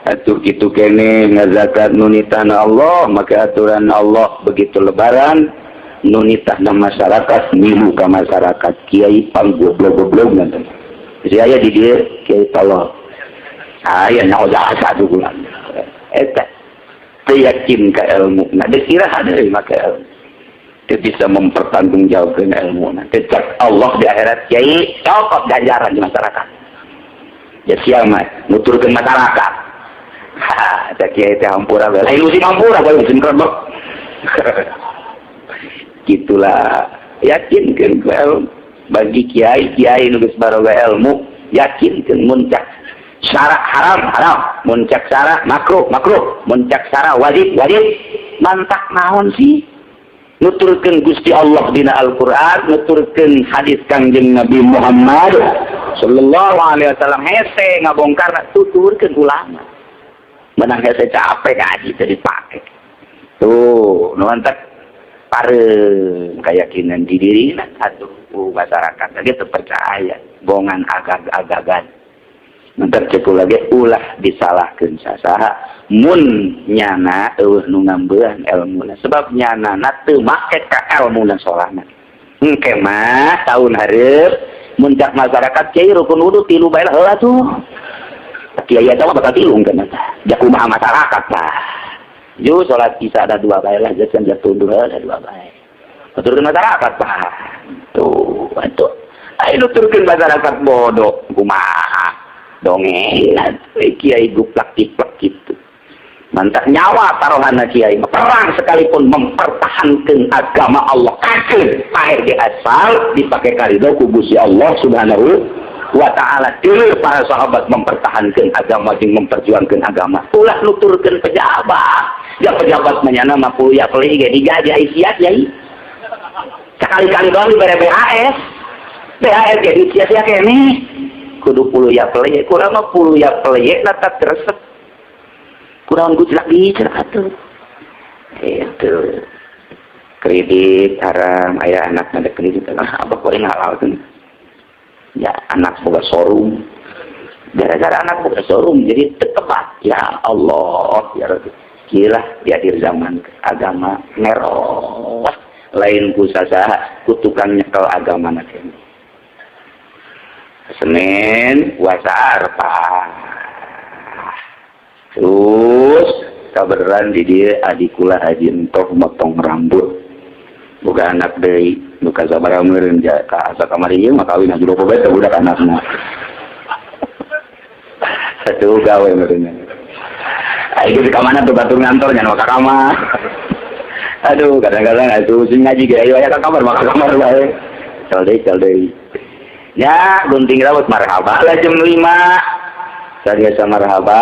Speaker 3: Atuh kitu kene ngazakat nunitahna Allah, maka aturan Allah begitu lebaran nunitahna masyarakat milu ka masyarakat kiai panggoblog-goblog nanti. Jadi aya di dieu kiai Allah. Aya nyaho jasa dugulan. Eta teu yakin ka ilmu. Nah desirah deui make ilmu. Teu bisa mempertanggungjawabkeun ilmu. Cek Allah di akhirat kiai cokot ganjaran di masyarakat. Ya sia mah nuturkeun masyarakat. Tak kiai teh hampura bae. Lain musim hampura bae musim kerbek. Gitulah yakinkeun bagi kiai nu geus baroga ilmu yakinkeun muncak syara haram muncak syara makruh muncak syara wajib mantak naon sih nuturkeun Gusti Allah dina Al-Qur'an nuturkeun hadis Kangjeng Nabi Muhammad sallallahu alaihi wasallam hese ngabongkarna tuturkeun ulama. Menang hese capek ngaji teu dipake. Tuh, nu mantak pareung keyakinan di dirina atuh masyarakat lagi teu percaya bongan agag-agagan. Mantak cek lagi ulah disalahkeun sasaha mun nyana eueuh nu ngambeuhan elmuna sebab nyana teu make ka elmuna solana. Engke mah taun hareup muncak masyarakat kiai rukun wudu 3 bae heula tuh. Kiai eta mah bakal tilung kan eta. Da kumaha masyarakat lah. Yo salat isya ada 2 bae lah, jangan jatuh dulu ada 2 bae. Nuturkeun masyarakat Pak. Tuh, atuh. Ai nuturkeun masyarakat bodoh kumaha. dongeng kiai guplak tiplak gitu. Mantap nyawa taruhan kiai perang sekalipun mempertahankan agama Allah kagem pae di asal dipakai karido ku Gusti Allah Subhanahu wa ta'ala. Dulu para sahabat mempertahankan agama jeung memperjuangkan agama. Ulah nuturkeun pejabat. Ya pejabat menyana mah kuliah pelih ge digaji sia kiai. Sekali-kali doang dibere BHS. BHS ge sia-sia keneh. Kudu puluh ya pelih, kurang mah puluh ya pelih natak resep. Kurang gujlak di cerah atuh. Itu. Kredit haram, aya anak ada kredit. Apa kok ngalalkeun? Ya anak boga showroom, gara-gara anak boga showroom jadi tepat. Ya Allah, ya Rabbi, gila di akhir zaman agama ngeros lain ku sasaha ku tukang nyekel agama nanti. Senin puasa Arafah, terus kabaran di dia adikula haji entok motong rambut. Bukan anak dari bukan sabar amurin ka asa kamari ieu mah kawin aja loba bae budak anakna. Satu gawe meureun. Ayo di kamana tuh batur ngantor nya ka kamar. Aduh, kadang-kadang atuh sing ngaji ge ayo aya ka kamar mah ka kamar bae. Cel deui. Ya, gunting rambut marhaba lah jam 5. Biasa marhaba,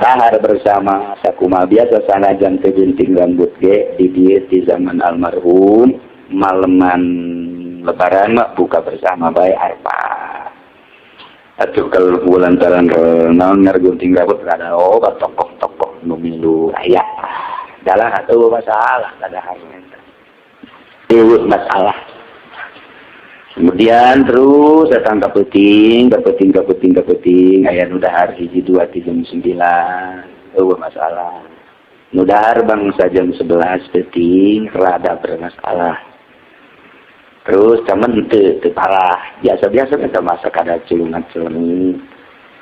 Speaker 3: dahar bersama sakumaha biasa sanajan teu gunting rambut ge di dieu di zaman almarhum maleman lebaran mah buka bersama bae Arafah. Atuh kalau lantaran naon gunting rambut kada tokoh-tokoh nu milu aya. Dalah atuh masalah kada hareuan. Teu masalah. Kemudian terus datang ke peting, aya nu dahar hiji 2 jam 9. Masalah. Nu dahar bangsa jam 11 peting rada bermasalah. Terus camen teu parah, biasa-biasa kita masak ada culungan-culungan.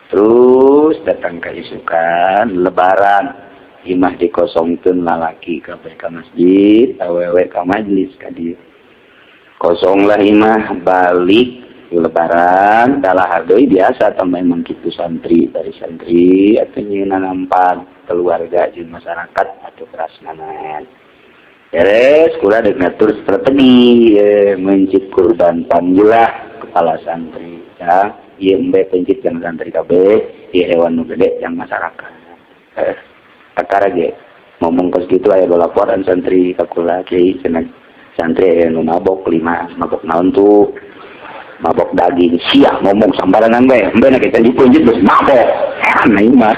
Speaker 3: Terus datang ke isukan lebaran, imah dikosongkeun lalaki kabeh ka masjid, awewe ka majelis ka dieu. Kosong lah imah balik lebaran dalah deui biasa tambah memang kitu santri dari santri atuh nyieunna nampan keluarga jeung masyarakat atuh prasmanan. Beres kula deuk ngatur strategi mencit kurban panjulah kepala santri ya ieu embe pencit jeung santri kabeh ieu hewan nu gede jeung masyarakat. Akara ge ngomong kos kitu aya laporan santri ka kula kiai cenah santri anu mabok 5 mabok naon tuh mabok daging sia ngomong sambarangan bae embe na kita dipunjit geus mabok aneh mah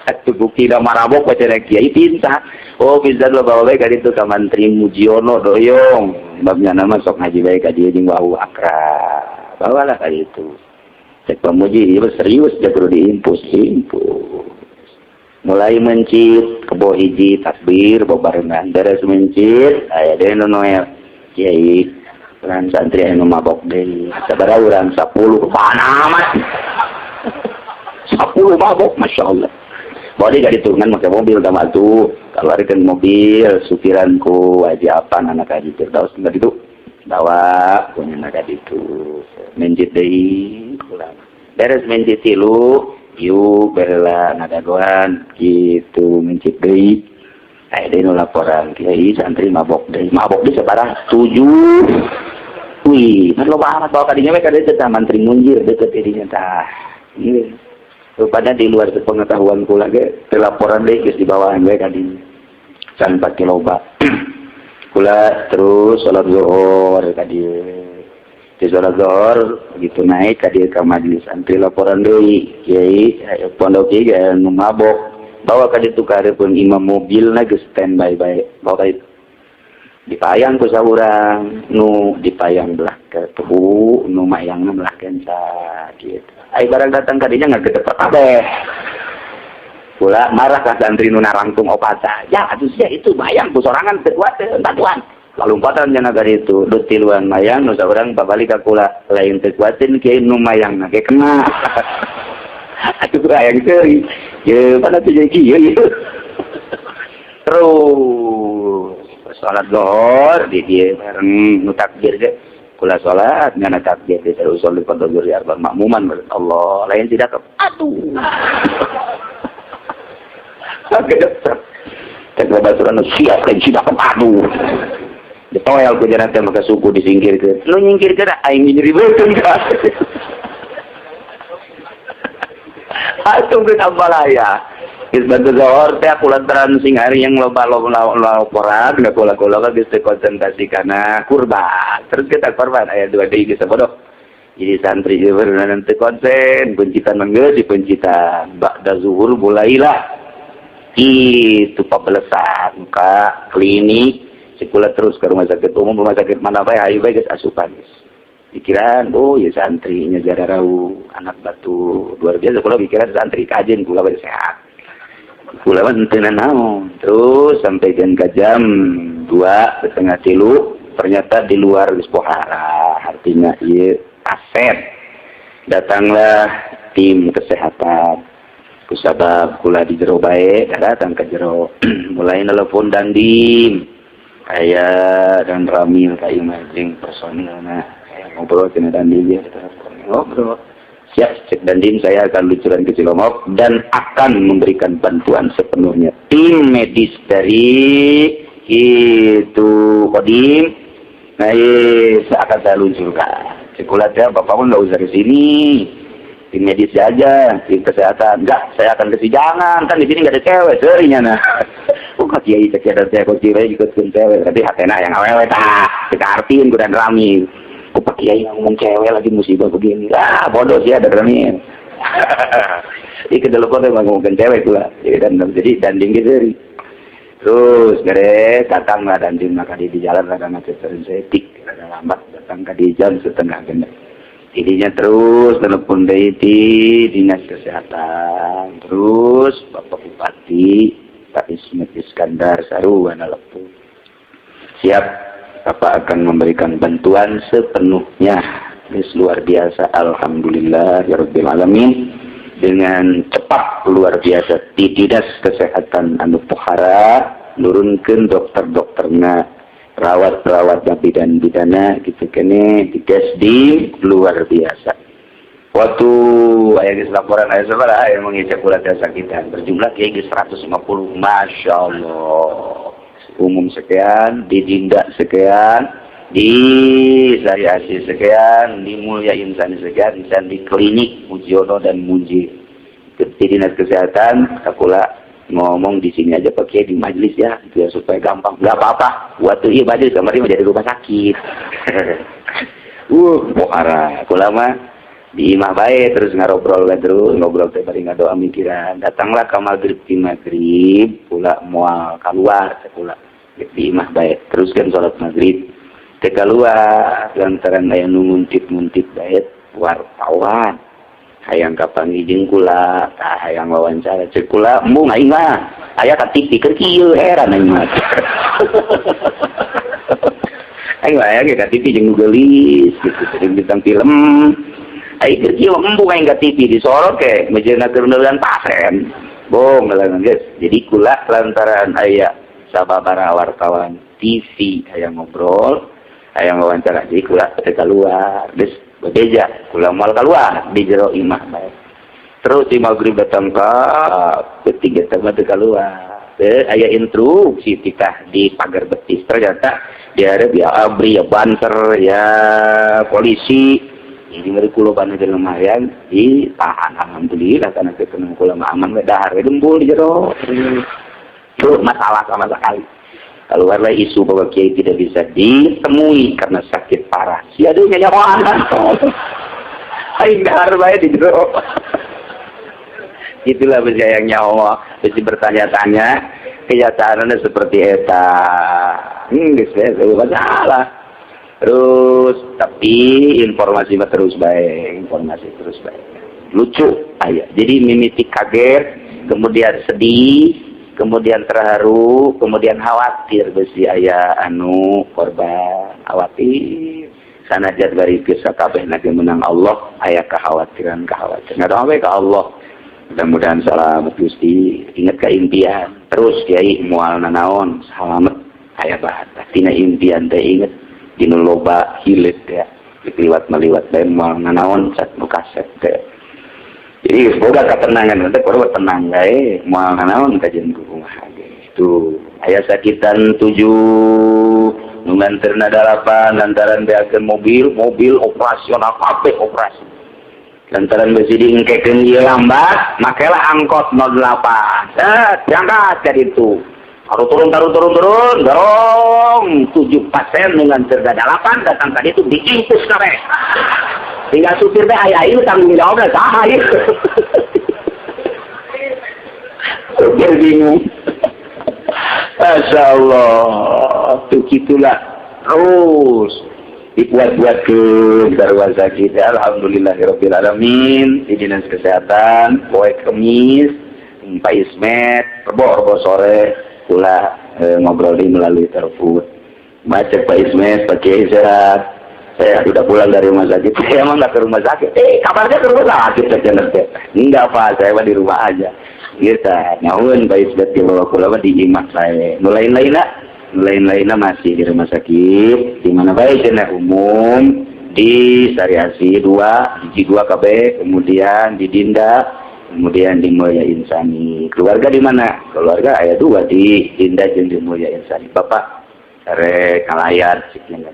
Speaker 3: atuh bukti da marabok baca kiai tinta oh bisa lo bawa bae ka ditu ka Mantri Mujiono doyong babnya nama sok ngaji bae ka dieu jeung wau akrab bawalah ka ditu cek pamuji ieu serius dia perlu diimpus mulai mencit kebo hiji takbir bebarengan beres mencit aya deui nu noel kiai urang santri anu mabok deui sabaraha urang 10 panamat 10 mabok masyaallah bodi gak diturunkan pakai mobil kamar tuh keluarkan mobil supiranku aja apa anak kaji Firdaus enggak itu bawa punya anak itu mencit deui kurang beres mencit tilu yuk bela nadagoan gitu mencit deui aya deui nu laporan kiai santri mabok deui sabaraha 7 wih kan loba amat bawa ka dinya we ka dieu teh Mantri Munjir deukeut dinya tah ieu rupanya di luar pengetahuan kula ge laporan deui geus dibawahan we ka dinya can pake loba kula terus salat zuhur ka dieu di sholat zuhur begitu naik ka dieu ka majelis santri laporan deui kiai pondok kiai anu mabok bawa ka ditu ka hareupeun imam mobilna geus standby bae bawa ka ditu dipayang ku saurang nu dipayang belah ke tuhu nu mayangna belah kenca gitu ai barang datang ka dinya ngagedet kabeh kula marah ka santri nu narangtung opata ya atuh sia itu bayang ku sorangan teu kuat teu bantuan lompatan cenah dari itu dut tiluan mayang nu saurang babalik ka kula lain teu kuatin kieu nu mayangna ge kena atuh hayang teuing ye pada teh jadi kieu terus salat zuhur di dieu bareng nu takbir ge kula salat ngana takbir di usul pada zuri arba makmuman Allah lain tidak ke aduh kedesak tak baturan siap lain tidak ke aduh ditoel ku jaran teh maka suku disingkirkeun lu nyingkirkeun aing nyeribeutkeun ka atuh geus abalaya Isbatu zohor teh kulantaran sing hari yang loba-loba laporan nggak kula-kula kan bisa konsentrasi karena kurban terus kita korban ayat 2 deui geus bodoh jadi santri ge beunang nanti konsen pencitan mangga si pencitan ba'da zuhur mulailah itu pabelesan ka klinik sikula terus ke rumah sakit umum rumah sakit mana bae hayu bae geus asupan pikiran oh ya santri nya jararau anak batu luar biasa kula pikiran santri kajen kula bae sehat kula mah teu naon terus sampai jam 2:30 ternyata di luar geus pohara artinya ieu aset datanglah tim kesehatan kusabab kula di jero bae datang ke jero mulai nelpon dandim aya dan ramil ka imaging personilna ngobrol cenah dandim ya ngobrol siap cek dandim saya akan lucuran ke Cilomok dan akan memberikan bantuan sepenuhnya tim medis dari itu Kodim nah akan saya luncurkan sekulatnya bapak pun nggak usah ke sini tim medis saja tim kesehatan enggak saya akan ke sini jangan kan di sini nggak ada cewek serinya nah kok kiai cek ada saya kok cewek ikut cewek tapi hatena yang awewe tah kita artiin kudan rami Pak Kiai ngomong cewek lagi musibah begini. Ah, bodoh sih ada remin. Iki dulu kok ngomongin cewek pula. Jadi danding gitu. Terus gede datang lah danding maka di jalan ada macet setik, ada lambat datang ke di jam setengah genep. Idinya terus telepon dari dinas kesehatan. Terus Bapak Bupati Pak Ismet Iskandar Saruan telepon. Siap Bapak akan memberikan bantuan sepenuhnya. Luar biasa. Alhamdulillah ya Rabbil Alamin. Dengan cepat luar biasa. Di Dinas Kesehatan anu Pohara nurunkeun dokter-dokterna perawat-perawat bidan-bidana gitu kene di Desdim luar biasa. Waktu aya laporan aya sabaraha aya mengecek ulah sakitan berjumlah kieu 150. Masya Allah. Umum sekian, di Dinda sekian, di Sari Asih sekian, di Mulia Insan sekian, dan di klinik Mujiono dan Munjir. Di Dinas Kesehatan, akulah ngomong di sini aja pakai di majelis ya, itu ya supaya gampang. Gak apa-apa, waktu iya majelis kemarin menjadi rumah sakit. Pohara, akulah mah di imah baik terus ngobrol teh bari ngadoa mikiran datanglah ke maghrib pula moal keluar pula di imah baik terus kan salat maghrib teh keluar lantaran aya nu muntit baik wartawan hayang kapangijing kula tah hayang wawancara cek kula embung aing mah aya ka TV keur kieu heran aing mah aing mah aya ka TV jeung gelis gitu jeung bintang film ai kerja embung aing ka TV disorot ke mejeuna keur neuleun pasen bong ngalangan geus jadi kula lantaran aya sababaraha wartawan TV aya ngobrol aya wawancara jadi kula teh keluar geus bebeja kula moal keluar di jero imah bae terus di maghrib datang ka ketiga teh teh keluar teh aya instruksi titah di pagar betis ternyata diarep ya abri ya banter ya polisi jadi ngeri kulo bana jeung lumayan ditahan alhamdulillah karena ketemu kula aman we dahar we dembul di jero. Itu masalah sama sekali. Keluarlah isu bahwa kiai tidak bisa ditemui karena sakit parah. Si aduh nyawa anak. Aing dahar bae di jero. Itulah yang nyawa mesti bertanya-tanya kenyataannya seperti eta. Geus we masalah. Terus tapi informasi terus baik lucu aya jadi mimiti kaget kemudian sedih kemudian terharu kemudian khawatir besi aya anu korban khawatir sanajan bari geus sakabehna ge menang Allah aya kekhawatiran ngadoa we ka Allah mudah-mudahan salamet Gusti inget ka impian terus kiai moal nanaon salamet aya bahat tina impian teh inget dinu loba hilit ya liwat meliwat demal nganaon cat nu kaset teh. Jadi boga ketenangan teh kudu tenang gae moal nganaon kajian kumaha ge. Itu aya sakitan 7 nu nganterna 8 lantaran beakeun mobil operasional kabeh operasi. Lantaran besi diengkekeun ieu lambat, makelah angkot 08. Berangkat ka ditu. Taruh turun, dorong 7 pasien dengan cerda 8 datang tadi itu diimpus kabeh. Tinggal supir teh aya ieu tanggung jawabna saha ieu. Supir bingung. Masyaallah, tuh gitulah. Terus dibuat-buatkeun darwasa kita. Alhamdulillahirabbil alamin. Di dinas kesehatan, poe Kemis, Pak Ismet, rebo sore pula ngobrol melalui telepon. Baca Pak Ismet, Pak Kiai sehat. Saya sudah pulang dari rumah sakit. Saya emang nggak ke rumah sakit. Kabarnya ke rumah sakit saja nanti. Enggak Pak, saya di rumah aja. Gitu. Nyawun Pak Ismet dibawa pulang di imak saya. Lain-lainnya masih di rumah sakit. Di mana baik jenak umum di Sariasi 2, di 2 KB, kemudian di Dinda, kemudian di Mulia Insani. Keluarga di mana? Keluarga ayah 2 di Dinda jeung di Mulia Insani. Bapak rek ngalayar siknya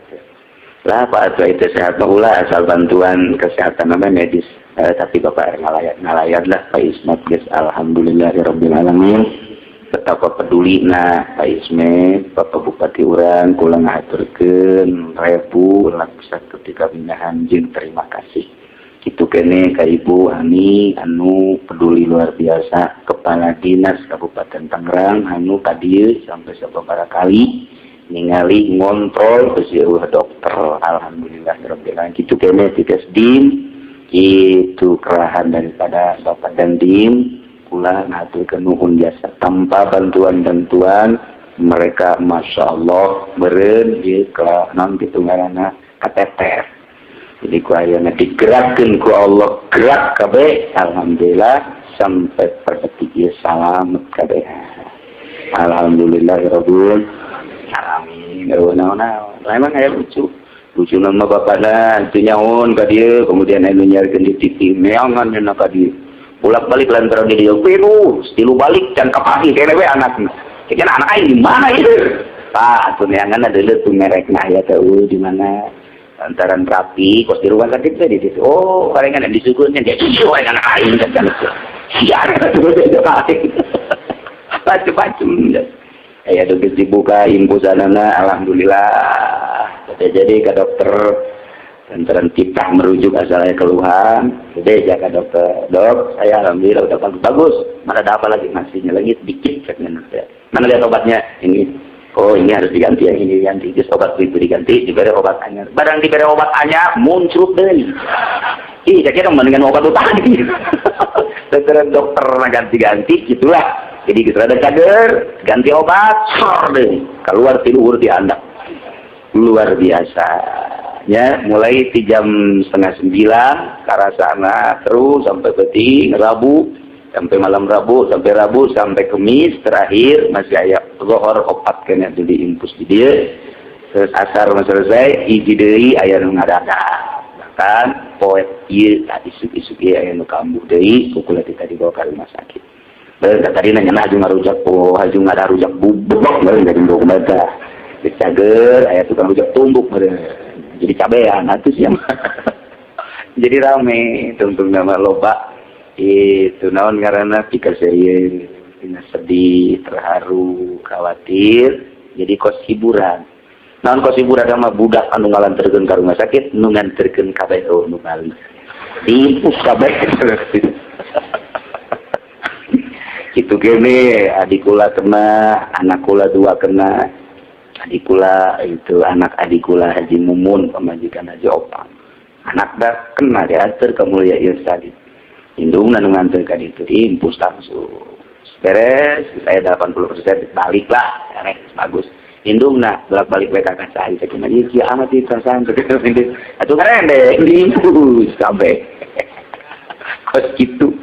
Speaker 3: lah Pak Atua itu sehat pula asal bantuan kesehatan namanya medis. Tapi Bapak ngalayar lah Pak Ismet guys. Alhamdulillahirabbil alamin. Betapa peduli Pak Ismet, Bapak Bupati urang kula ngaturkeun 1000 laksa ketika pindahan jeung terima kasih. Kitu kene ka Ibu Ani anu peduli luar biasa, Kepala Dinas Kabupaten Tangerang anu kadieu sampai sababaraha kali ningali ngontrol seluruh dokter. Alhamdulillahirabbil alamin. Kitu kene ti Kesdim, itu kerahan daripada Bapak Dandim. Kula ngaturkeun nuhun jasa tanpa bantuan-bantuan mereka Masya Allah beureun di non kitu ngaranna kateter. Jadi ku ayeuna digerakkeun ku Allah gerak kabeh alhamdulillah sampai perdetik ieu salamet kabeh. Alhamdulillahirabbil alamin. Emang aya lucu nama bapakna teu nyaon ka dieu kemudian anu nyarikeun di TV meongan nya ka dieu. Bolak-balik lantaran di dia penuh, stilu balik can kapagi kene we anakna. Kira anak aing di mana itu? Pak, atuh neangan ada tuh merekna ya teh di mana lantaran rapi kos di rumah sakit teh di situ. Oh, palingan disuguhnya dia itu anak aing kan. Ya, tuh dia pakai. Macam-macam. Ya begitu dibuka impusanana alhamdulillah. Jadi ke dokter lantaran kita merujuk asalnya keluhan, jadi jaga dokter, dok, saya alhamdulillah udah bagus. Mana ada apa lagi masihnya lagi dikit katanya. Mana lihat obatnya ini? Oh ini harus diganti yang ini diganti. Just obat itu diganti, diberi obat anyar. Barang diberi obat anyar muncul deh. Ih, saya kira mendingan obat itu tadi. Dokter ganti-ganti, gitulah. Jadi kita ada kader, ganti obat, sor deh. Keluar tidur di anak, luar biasa. Ya, mulai di jam 8:30 ke arah sana terus sampai penting Rabu sampai malam Rabu sampai Kamis terakhir masih aya zuhur opat kena di impus di dia terus asar selesai hiji deui aya nu ngadadak bahkan poe ieu isu-isu ieu aya nu kambuh deui kukula kita dibawa ke rumah sakit. Beul tadi nanya haju ngarujak haju ngadarujak bubuk beul dari dokumenta dicager aya tukang rujak tumbuk beul. Jadi cabean, itu sih jadi rame, tungtung nama loba itu naon karena pikir saya sedih, terharu, khawatir, jadi kos hiburan. Naon kos hiburan sama budak anu ngalanterkeun ka rumah sakit, nu nganterkeun kabeh nu bali. Diimpus kabeh. Kitu kene adik kula kena, anak kula 2 kena. Adik kula itu anak adik kula Haji Mumun pemajikan Haji Opang. Anak dah kena diatur ke Mulia Insani. Indung nu nganter ka ditu impus langsung. Beres, saya 80% balik lah, bagus. Indung bolak-balik we ka kasai teh mah ieu kieu amat ieu perasaan teh. Atuh keren deh impus sampai. Kos kitu.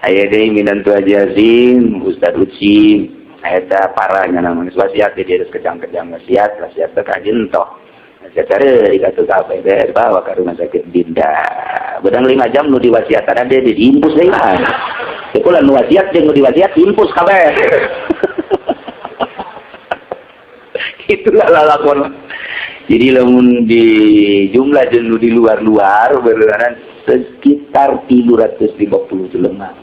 Speaker 3: Aya deui minantu Haji Azim, Ustaz Ucim. Eta para namanya wasiat jadi harus kejang-kejang wasiat teh ka jentoh. Secara dikata sampai deh bawa ke rumah sakit Dinda. Bedang 5 jam nu diwasiatan ada diimpus deh lah. Itu lah nu wasiat jeung nu diwasiat impus kabeh. Itulah lalakon. Jadi lamun di jumlah jeung nu di luar-luar beneran sekitar 350 jelema.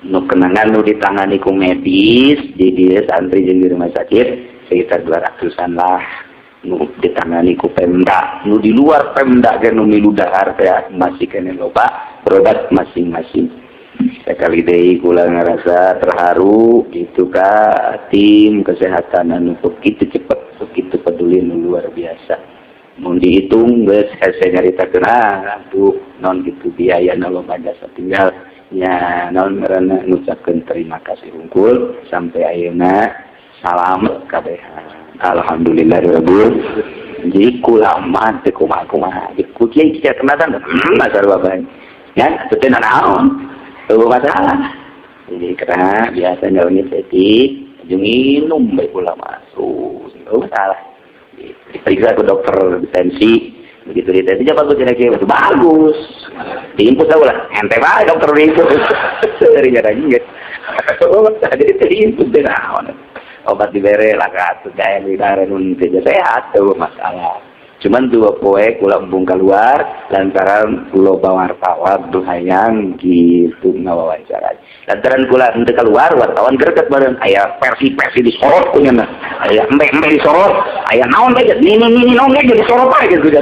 Speaker 3: Nu kenangan nu ditangani ku medis di dia santri jeung di rumah sakit sekitar 200-an lah. Nu ditangani ku Pemda, nu di luar Pemda ge nu milu dahar teh masih kene loba berobat masing-masing. Sekali deui kula ngerasa terharu gitu ka tim kesehatan anu begitu cepat, begitu peduli nu luar biasa. Mun dihitung geus hese nyaritakeun aduh non gitu biayana loba jasa tinggal nya naon ngaranna ngucapkeun terima kasih unggul sampai ayeuna salam kabehan. Alhamdulillahirabbil jadi kula mah teu kumaha-kumaha ku kieu kieu kenatan masalah bae ya teu naon teu masalah jadi karena biasa nyauni setik jeung minum bae kula masuk teu masalah diperiksa ke dokter tensi begitu ditanya bagus kira-kira bagus diimpus lah ente bae dokter diimpus dari jarang gitu oh tadi diimpus deh naon obat dibere lah kata gaya lidar nun tidak sehat tuh masalah cuman 2 poe kula embung keluar lantaran kula wartawan tuh hayang gitu ngawawancara lantaran kula henteu keluar wartawan greget bareng aya versi disorot punya na aya embe disorot aya naon bae ini naon ge disorot bae gitu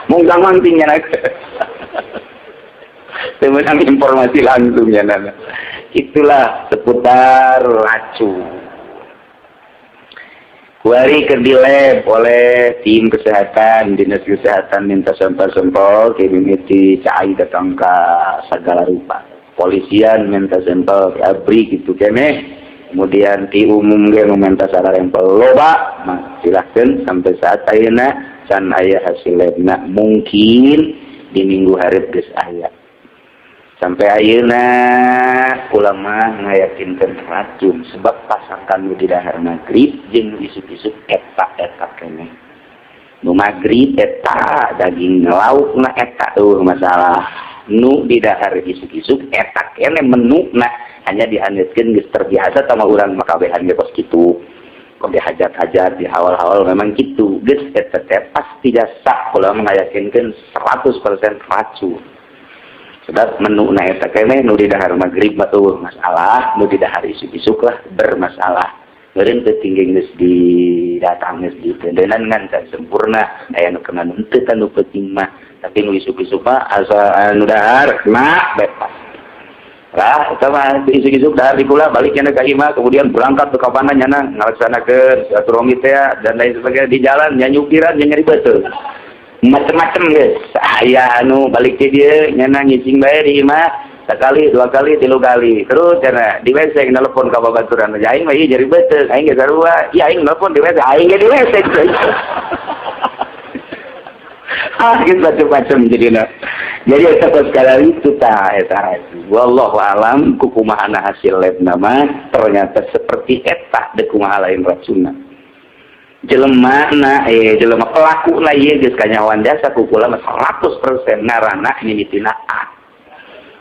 Speaker 3: mung gampang tinggal temenang informasi langsung ya nana itulah seputar racun. Kuari kedilep oleh tim kesehatan, dinas kesehatan minta sampel-sampel, kemimiti cai datang ke segala rupa. Polisian minta sampel, abri gitu kene. Kemudian ti umum ge minta sararempel loba, mah silahkan sampai saat ayeuna can aya hasilna mungkin di minggu hareup geus aya. Sampai ayeuna ulama ngayakinkeun racun sebab pasakan nu di dahar magrib jeung isuk-isuk eta kene. Nu magrib eta daging laukna eta tuh masalah. Nu di dahar isuk-isuk eta kene menuna hanya dihaneutkeun geus terbiasa sama urang makabehan ge kos kitu. Kok dihajat-hajat di awal-awal memang kitu. Geus eta teh pasti jasa ulama ngayakinkeun 100% racun. Sebab menu na eta kene nu di dahar magrib batuh masalah, nu di dahar isuk-isuk lah bermasalah. Meureun teu tinggi geus didatang geus dipendenan ngan can sempurna aya nu kena nu teu kan nu penting mah, tapi nu isuk-isuk mah asal nu dahar kena bebas. Lah eta mah isuk-isuk dahar di kula balik cenah ka imah kemudian berangkat ke kapana nyana ngalaksanakeun silaturahmi teh dan lain sebagainya di jalan nya nyukiran nya nyari betul. Macem-macem guys, saya anu balik ke dia nyana ngicing bae di imah sekali 2 kali 3 kali terus karena di WC nelpon ka babaturan aing mah ieu jari beuteuh aing ge sarua iya aing nelpon di WC aing ge di WC gitu macam-macam jadina jadi eta sekali itu tah eta wallahu alam kukumahana hasil lab nama ternyata seperti eta deuk kumaha lain racunna jelema pelaku na ieu geus kanyawan jasa ku kula 100% ngaranna mimitina A.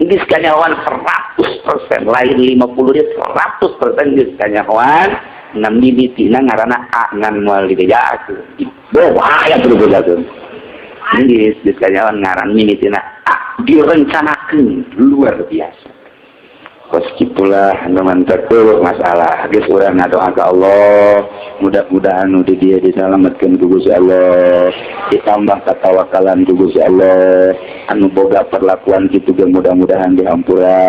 Speaker 3: Geus kanyawan 100%, lain 50 dia 100% geus kanyawan na mimitina ngaranna A ngan moal dibejakeun. Bahaya teu bejakeun. Geus kanyawan ngaran mimitina A direncanakeun luar biasa. Kos kitulah mantapul masalah geus urang ngadoa ka Allah mudah-mudahan nu di dia disalametkeun ku Gusti Allah ditambah katawakalan ku Gusti Allah anu boga perlakuan kitu ge mudah-mudahan dihampura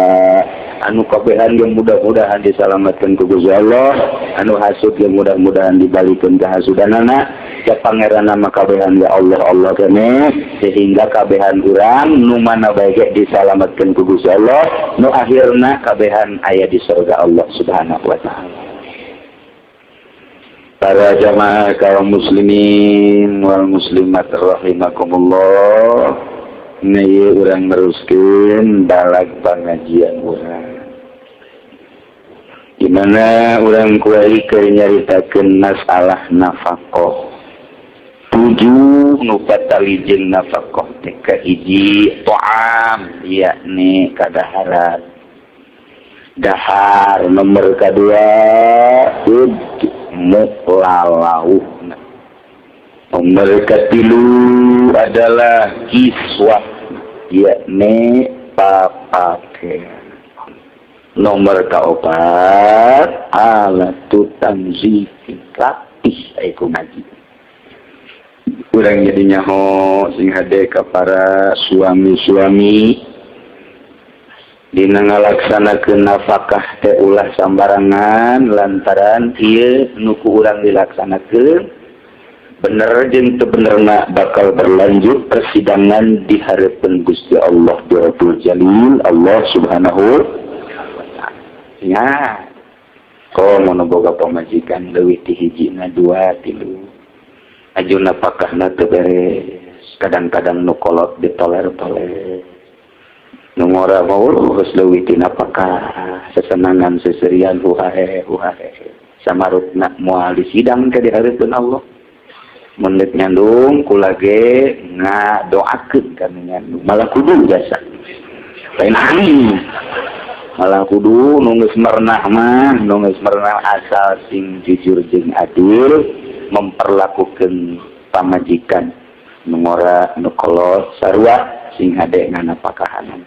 Speaker 3: anu kabehan ge mudah-mudahan disalametkeun ku Gusti Allah anu hasud ge mudah-mudahan dibalikeun ka hasudanana ya pangeranna makabehan ya Allah kene sehingga kabehan urang nu mana bae ge disalametkeun ku Gusti Allah nu akhirna kabehan aya di surga Allah Subhanahu wa taala. Para jamaah kaum muslimin wal muslimat rahimakumullah. Neu urang neruskeun balag pangajian urang. Di mana urang kuari keur nyaritakeun masalah nafaqah. 7 nu batali jeung nafaqah teh kahiji ta'am yakni kadaharan dahar. Nomor kedua muklalau. Nomor ketilu adalah kiswah yakni papakaian. Nomor keempat alatut tanzih rapih aiku ngaji. Urang jadi nyaho sing hade ka para suami-suami dina ngalaksanakeun nafkah teh ulah sambarangan lantaran ieu nu ku urang dilaksanakeun bener jeung teu benerna bakal berlanjut persidangan di hareupeun Gusti Allah di Rabbul Jalil Allah Subhanahu wa taala. Ya. Ko mun boga pamajikan leuwih ti hijina 2 3 ajuna pakahna teu beres, kadang-kadang nu kolot ditoler-toler. Nu ngora mau geus leuwih tina pakah sesenangan seserian huhahe samarutna moal disidang ke di hareupeun Allah. Mun leuk nyandung kula ge ngadoakeun ka nyandung malah kudu jasa. Lain ani. Malah kudu nu geus merenah mah, nu geus merenah asal sing jujur jeung adil memperlakukan pamajikan nu ngora nu kolot sarua sing hade ngana pakahanan.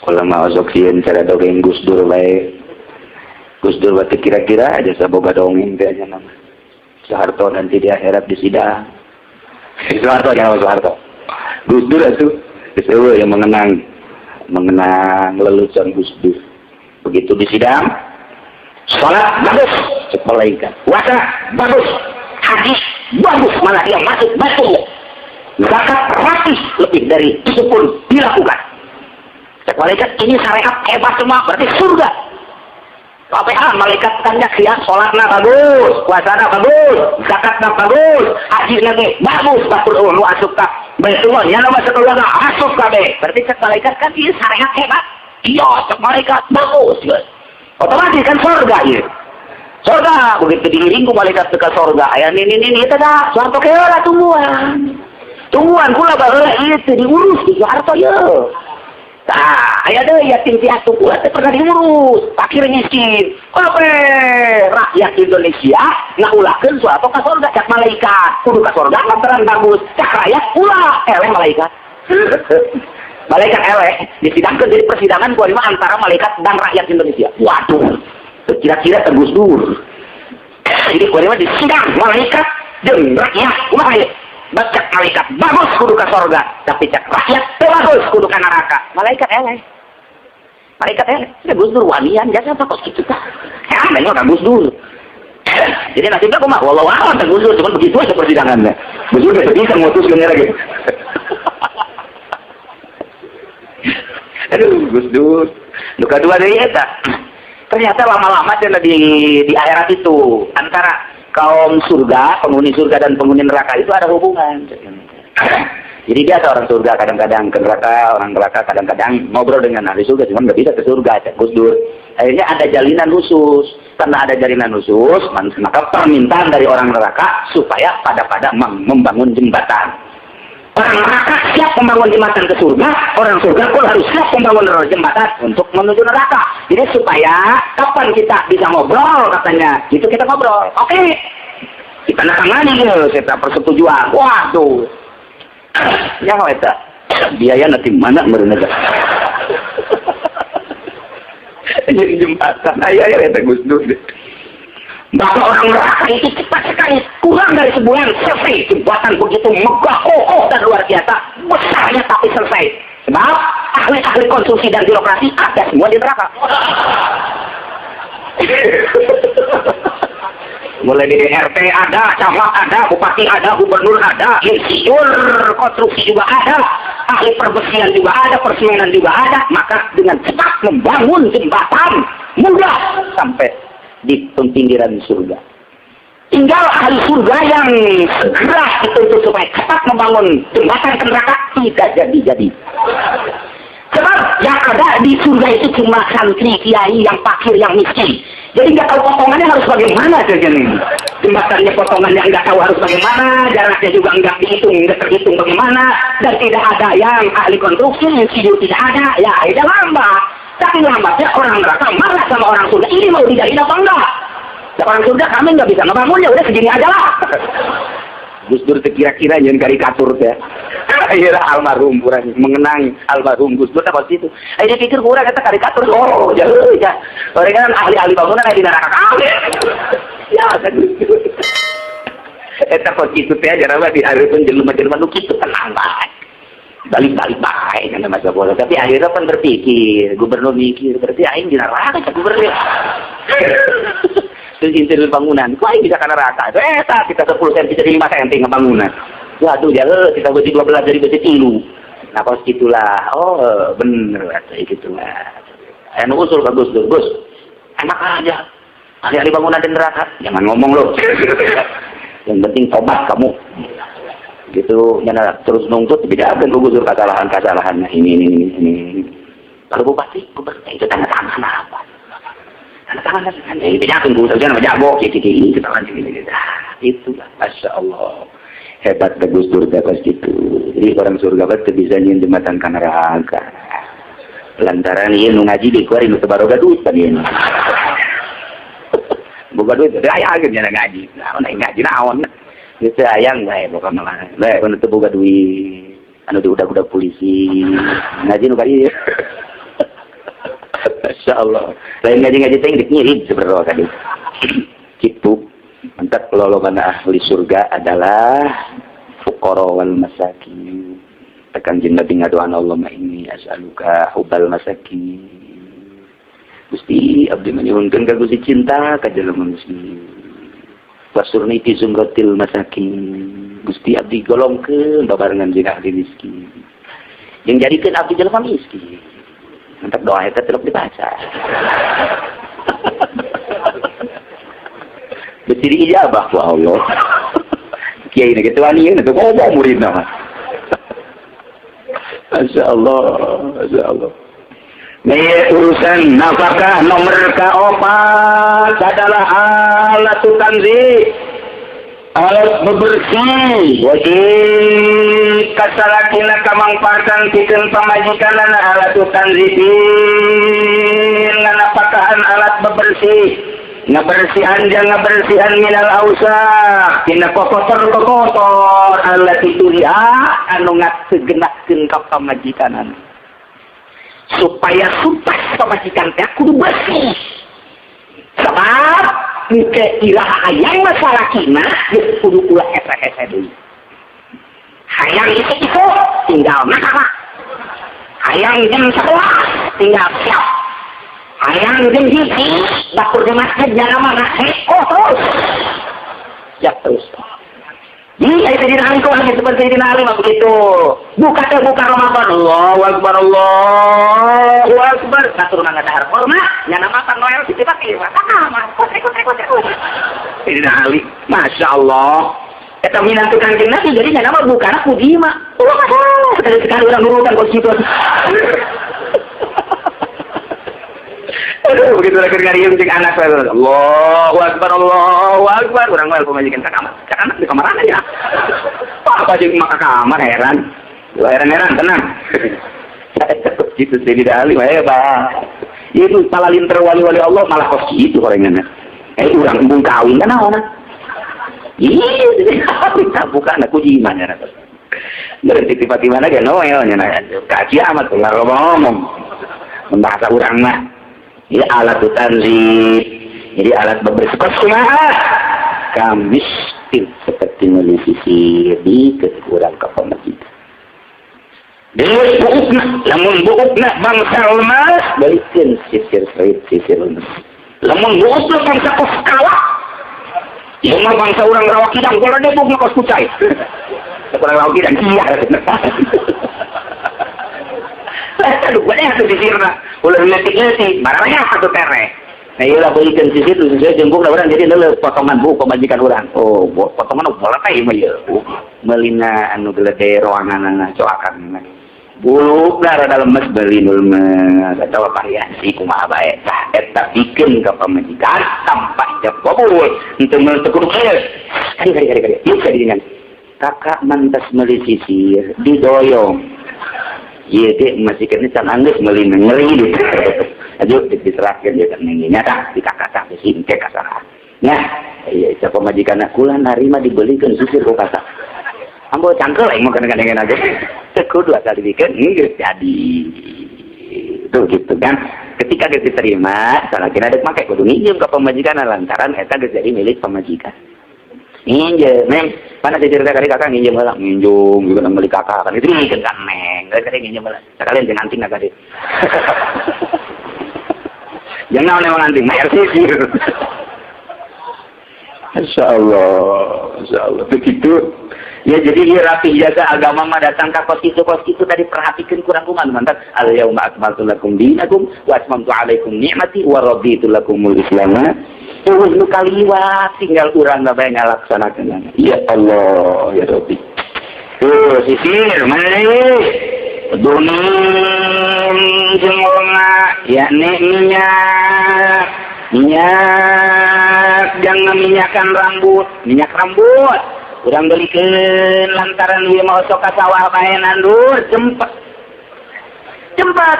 Speaker 3: Kula mah osok sieun cara dongeng Gus Dur bae. Gus Dur batu kira-kira aja saboga dongeng teh nya nama. Soeharto nanti di akhirat disidang. Soeharto jangan Soeharto. Gus Dur atuh geus eueuh yang mengenang lelucon Gus Dur. Begitu disidang, salat bagus, cek malaikat. Puasa bagus, haji bagus, malah dia masuk batu. Zakat rapih lebih dari 10 dilakukan. Cek malaikat ini syariat hebat semua, berarti surga. Papehan malaikat tanya dia salatna bagus, puasana bagus, zakatna bagus, hajina ge bagus, batur lu asup ka Baitullah nya masuk keluarga asup kabeh. Berarti cek malaikat kan ieu syariat hebat. Iya, cek malaikat bagus. Otomatis kan surga ieu. Surga begitu diiring ku malaikat ke surga. Aya ini teh da suarto keula tungguan. Tungguan kula baheula ieu teh diurus di suarto ieu. Tah, aya deui yatim piatu kula teh pernah diurus, fakir miskin. Oke, rakyat Indonesia ngaulakeun suatu ka surga cak malaikat. Kudu ka surga lantaran bagus. Cak rakyat ulah eleh malaikat. Malaikat eleh disidangkeun di persidangan ku antara malaikat dan rakyat Indonesia. Waduh, kira-kira Gus Dur. Jadi ku disidang malaikat jeung rakyat. Kumaha ieu? Cak malaikat bagus kudu ka surga, tapi cak rakyat teu bagus kudu ka neraka. Malaikat eleh. Malaikat eleh. Gus Dur wanian jasa apa kok kitu tah? Ame mah Gus Dur. Jadi nasibnya kumaha? Wallahu a'lam Gus Dur cuma begitu aja persidangannya. Gus Dur bisa mutuskeun lagi. Aduh, Gus Dur. Nu kadua deui eta. Ternyata lama-lama di akhirat itu antara kaum surga, penghuni surga dan penghuni neraka itu ada hubungan. Jadi biasa orang surga kadang-kadang ke neraka, orang neraka kadang-kadang ngobrol dengan ahli surga, cuma nggak bisa ke surga. Gus Dur. Akhirnya ada jalinan khusus. Karena ada jalinan khusus, maka permintaan dari orang neraka supaya pada membangun jembatan. Orang neraka siap membangun jembatan ke surga, orang surga pun harus siap membangun jembatan untuk menuju neraka. Jadi supaya kapan kita bisa ngobrol katanya, itu kita ngobrol. Oke, kita nakangani kita persetujuan. Waduh, ya eta biaya nanti mana merendah. Jadi jembatan, ayah eta Gus Dur. Bahwa orang neraka itu cepat sekali, kurang dari sebulan selesai jembatan begitu megah, kokoh dan luar biasa, besarnya tapi selesai. Sebab ahli-ahli konstruksi dan birokrasi ada semua di neraka. Mulai di DRT ada, camat ada, bupati ada, gubernur ada, insinyur konstruksi juga ada, ahli perbesian juga ada, persemenan juga ada. Maka dengan cepat membangun jembatan mudah sampai di pinggiran surga. Tinggal ahli surga yang segera dituntut supaya cepat membangun jembatan ke neraka tidak jadi. Sebab yang ada di surga itu cuma santri, kiai, yang fakir, yang miskin. Jadi nggak tahu potongannya harus bagaimana saja nih. jembatannya potongannya nggak tahu harus bagaimana, jaraknya juga nggak dihitung, nggak terhitung bagaimana, dan tidak ada yang ahli konstruksi, video tidak ada, ya akhirnya lambat. Tapi lambatnya orang neraka marah sama orang surga, ini mau dijadiin apa enggak? Dan orang surga kami nggak bisa ngebangunnya, udah segini aja lah. Gus Dur kira-kira yang karikatur ya. Akhirnya almarhum kurang mengenang almarhum Gus Dur apa situ. Akhirnya pikir kurang kata karikatur. Oh, jauh ya. Orang kan ahli-ahli bangunan di neraka kami. Ya kan. Eta kok kitu teh ajaran di hareupeun jelema-jelema nu kitu tenang bae. Balik-balik bae kana masa bola. Tapi akhirnya kan berpikir, gubernur mikir berarti aing di neraka ka gubernur. Terus interior bangunan, kok aing bisa ka neraka? Eta kita 10 cm jadi 5 cm ngebangunan. Waduh ya kita besi 12 jadi besi 3. Nah pas gitulah. Oh, bener kata gitulah. Anu usul bagus Gus. Enak aja. Ahli-ahli bangunan di neraka, jangan ngomong loh. Yang penting tobat kamu. Gitu, nyana terus nuntut tidak akan gugur kesalahan-kesalahan ini. Kalau bupati itu tanda tangan apa? Tanda tangan ini tidak akan gugur jangan jago ini kesalahan ini. Itu masya Allah hebat Gus Dur pas gitu. Jadi orang surga pasti bisa nyen jembatan ka neraka. Lantaran ieu nu ngaji di kuari nu teu baroga duit kan ieu. Boga duit aya ageun nya ngaji. Naon ngaji naon? Itu sayang bae pokoknya mah. Bae anu teu boga duit. Anu diudag-udag polisi. Ngaji nu kali. Masyaallah. Lain ngaji-ngaji teh ngirit sebenarnya tadi. Kitu. Mantap lolongan ahli surga adalah fuqara wal masakin. Tekan jin Nabi ngadoan Allahumma inni as'aluka hubbal masakin. Gusti abdi menyuhunkeun ka Gusti cinta ka jelema miskin. Wasurni fi zumratil masakin. Gusti abdi golongkeun babarengan jeung ahli miskin. Yang jadikeun abdi jelema miskin. Mantap doa eta terus dibaca. Berciri ijabah ku Allah. Kiai ini ketua ini itu ngomong murid nama. Masya Allah. Ini urusan nafkah nomor keempat adalah alat tanzih, alat bebersih. Wajib kasalakina kamangpatan pikeun pamajikan alat tanzih. Nafkahan alat bebersih. Ngabersihan minal ausah tina kokotor alat itu dia anu ngasegenakkeun ka pamajikanan supaya pamajikan teh kudu bersih sebab engke iraha hayang masalah kina kudu ulah eta deui hayang itu tinggal nakala hayang jam 11 tinggal siap hayang jeung hiji dapur di masjid jangan mana terus ya terus ini tadi nangko lagi seperti ini nali begitu buka Ramadan Allahu Akbar ngatur mangga dahar korma nyana makan Noel dipakai mah kotek ini nali Masya Allah eta minang tukang jeung Nabi jadi nyana mah bukana puji mah sekali orang nurutan kok situ. Aduh, begitu lagi ngariung cek anak saya. Allahu Akbar. Kurang well pemajikan ke kamar. Cak anak di kamar aja. Apa jeung mak kamar heran. Heran tenang. Gitu sih di dali wae, Pak. Itu palalinter wali-wali Allah malah kos gitu orangnya. Urang embung kawin kan naon. Kita bukan aku jiman ya. Berarti tiba-tiba aja Noel nya kaji amat kalau ngomong. Membahasa urang mah. Ini alat tanzih, jadi alat bebersih kumaha kamis seperti melipisi di kekurang kapamajikan. Deui lamun buukna bangsa emas balikeun sisir emas. Lamun buukna bangsa kos kalah. Ieu mah bangsa urang rawa kidang kalau dia buukna kos kucai. Urang rawa kidang iya. Aduh, banyak tuh di sirna. Ulah letik-letik, barangnya satu tere. Nah, iyalah belikan di situ, saya jengkuk lah orang jadi dulu potongan bu pemajikan orang. Oh, potongan bola teh mah ieu. Melina anu geledeh roangan coakan. Buluk darah dalam lemes beli nulme atau variasi kumaha bae tah eta bikin ka pamajikan sampai jam kabul untuk mentekuk kali yuk dengan kakak mantas meli sisir didoyong iya dek masih kena can anggus meli ngeri gitu aduh diserahkan dia kan nyata di kakak di sini kasar nah iya siapa pamajikan aku lah narima dibelikan sisir kok kata ambo cangkel yang mau kadang-kadang aja kudu asal dibikin jadi itu gitu kan ketika dia diterima salah kira ada pakai kudu nginjem ke pemajikan lantaran eta geus jadi milik pemajikan nginjem neng mana cerita kali kakak nginjem lah nginjem juga milik kakak kan itu nginjem kan neng gak ada nginjem lah sekalian jangan anting agak deh jangan memang anting mayar sih Masya Allah begitu ya jadi dia rapi jaga agama mah datang ke kos itu tadi perhatikan kurang kuman mantan al yauma akmaltu lakum dinakum wa atmamtu alaikum ni'mati wa raditu lakumul islama nu kaliwat tinggal urang bae ngalaksanakeun ya Allah ya Rabbi tuh sisir mari dunin jengolna yakni minyak jangan minyakan minyak rambut urang belikan lantaran dia mau sok ke sawah bae nandur jempat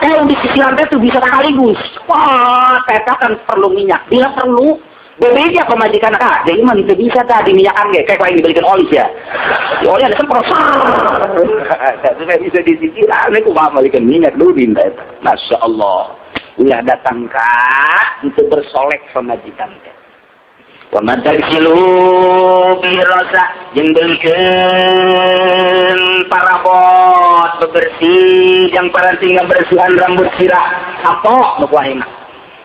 Speaker 3: yang di sisi lantai itu bisa sekaligus wah kita kan perlu minyak bila perlu berbeda pemajikan jadi mah itu bisa tadi minyakan kayak yang dibelikan oli ya di oli ada semprot tidak bisa disisir ini aku mau belikan minyak dulu Masya Allah ulah datang untuk bersolek pemajikan Wamadal silu birosa yang belikan parabot bebersih yang para tinggal bersihan rambut sirah sampo nukuahima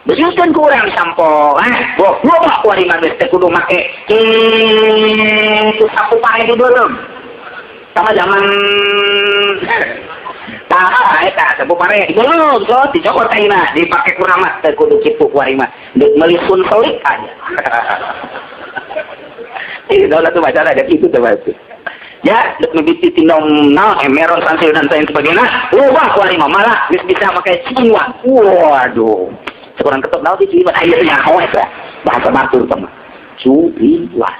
Speaker 3: bersihkan kurang sampo gua kuahima beste kudu make itu sapu pakai di dulu sama zaman eta sapu pare belum so dicokot ayeuna dipakai kuramat teh kudu kitu kuarima deuk melisun pelik aja daulah tuh baca ada itu tuh baca ya deuk mibiti tinom emeron sansil dan lain sebagainya ubah kuarima malah bisa pakai ciwan waduh sekurang ketok naon di ciwan ayeuna nyaho eta bahasa batur teh mah ciwan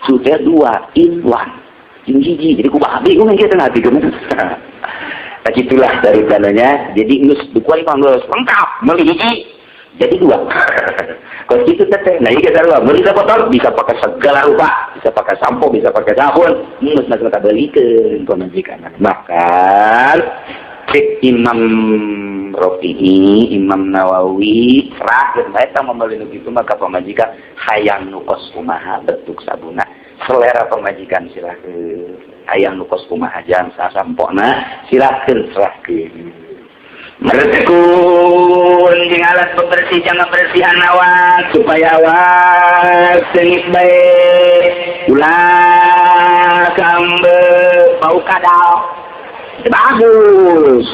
Speaker 3: sudah 2 in 1 hiji jadi ku babi ku ngeukeun hati ku nah itulah dari tanahnya jadi ngus dikuali panggil lengkap beli hiji jadi 2 kalau gitu teh nah iya kita beli kotor bisa pakai segala rupa bisa pakai sampo bisa pakai sabun ngus nak kita belikan pemajikan bahkan Imam Rafi'i, Imam Nawawi terakhir mereka membeli begitu maka pemajikan hayang nukos kumaha bentuk sabuna selera pemajikan silahkan hayang nukos kumaha jang sasampona silahkan serahkan meretekun jeung alat pembersih jangan bersihan awak supaya awak sengit baik ulah kambe bau kadal bagus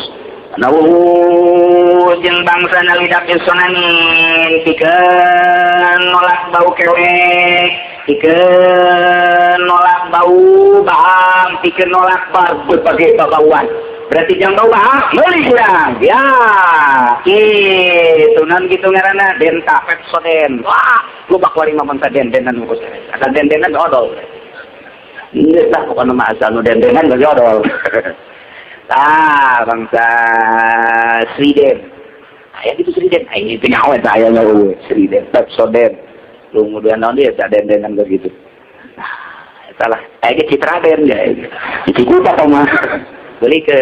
Speaker 3: jeung bangsa nalidak sonanin pikeun nolak bau kewek pikeun nolak bau bahang pikeun nolak berbagai babauan berarti jangan bau bahang meuli urang ya kitu nan kitu ngaranna denta pepsoden wah lu bak wari mamon dendenan ngurus ada dendenan odol ini lah pokoknya mah asal nu dendenan gak odol bangsa Sriden ayah gitu Sriden ini itu nyawa ayahnya Sriden Pepsoden lu kemudian naon dia dendenan begitu salah ayah citra den ya itu kita apa mah beli ke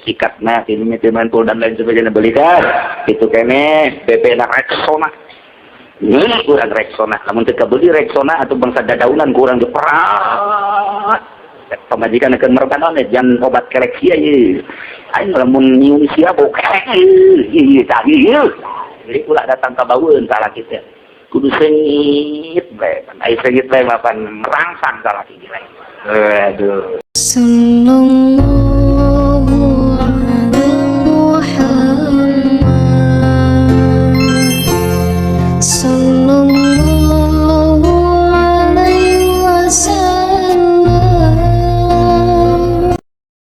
Speaker 3: sikatnya ini teman pul dan lain sebagainya beli kan itu kene BP nak Rexona ini kurang Rexona namun ketika beli Rexona atau bangsa dadaunan kurang diperat pemajikan akan merupakan jangan obat kelek sia ye aing lamun nyium sia bau kelek ieu tadi jadi pula datang ka baeun salah kita kudu sengit bae ai sengit bae mapan merangsang salah kita aduh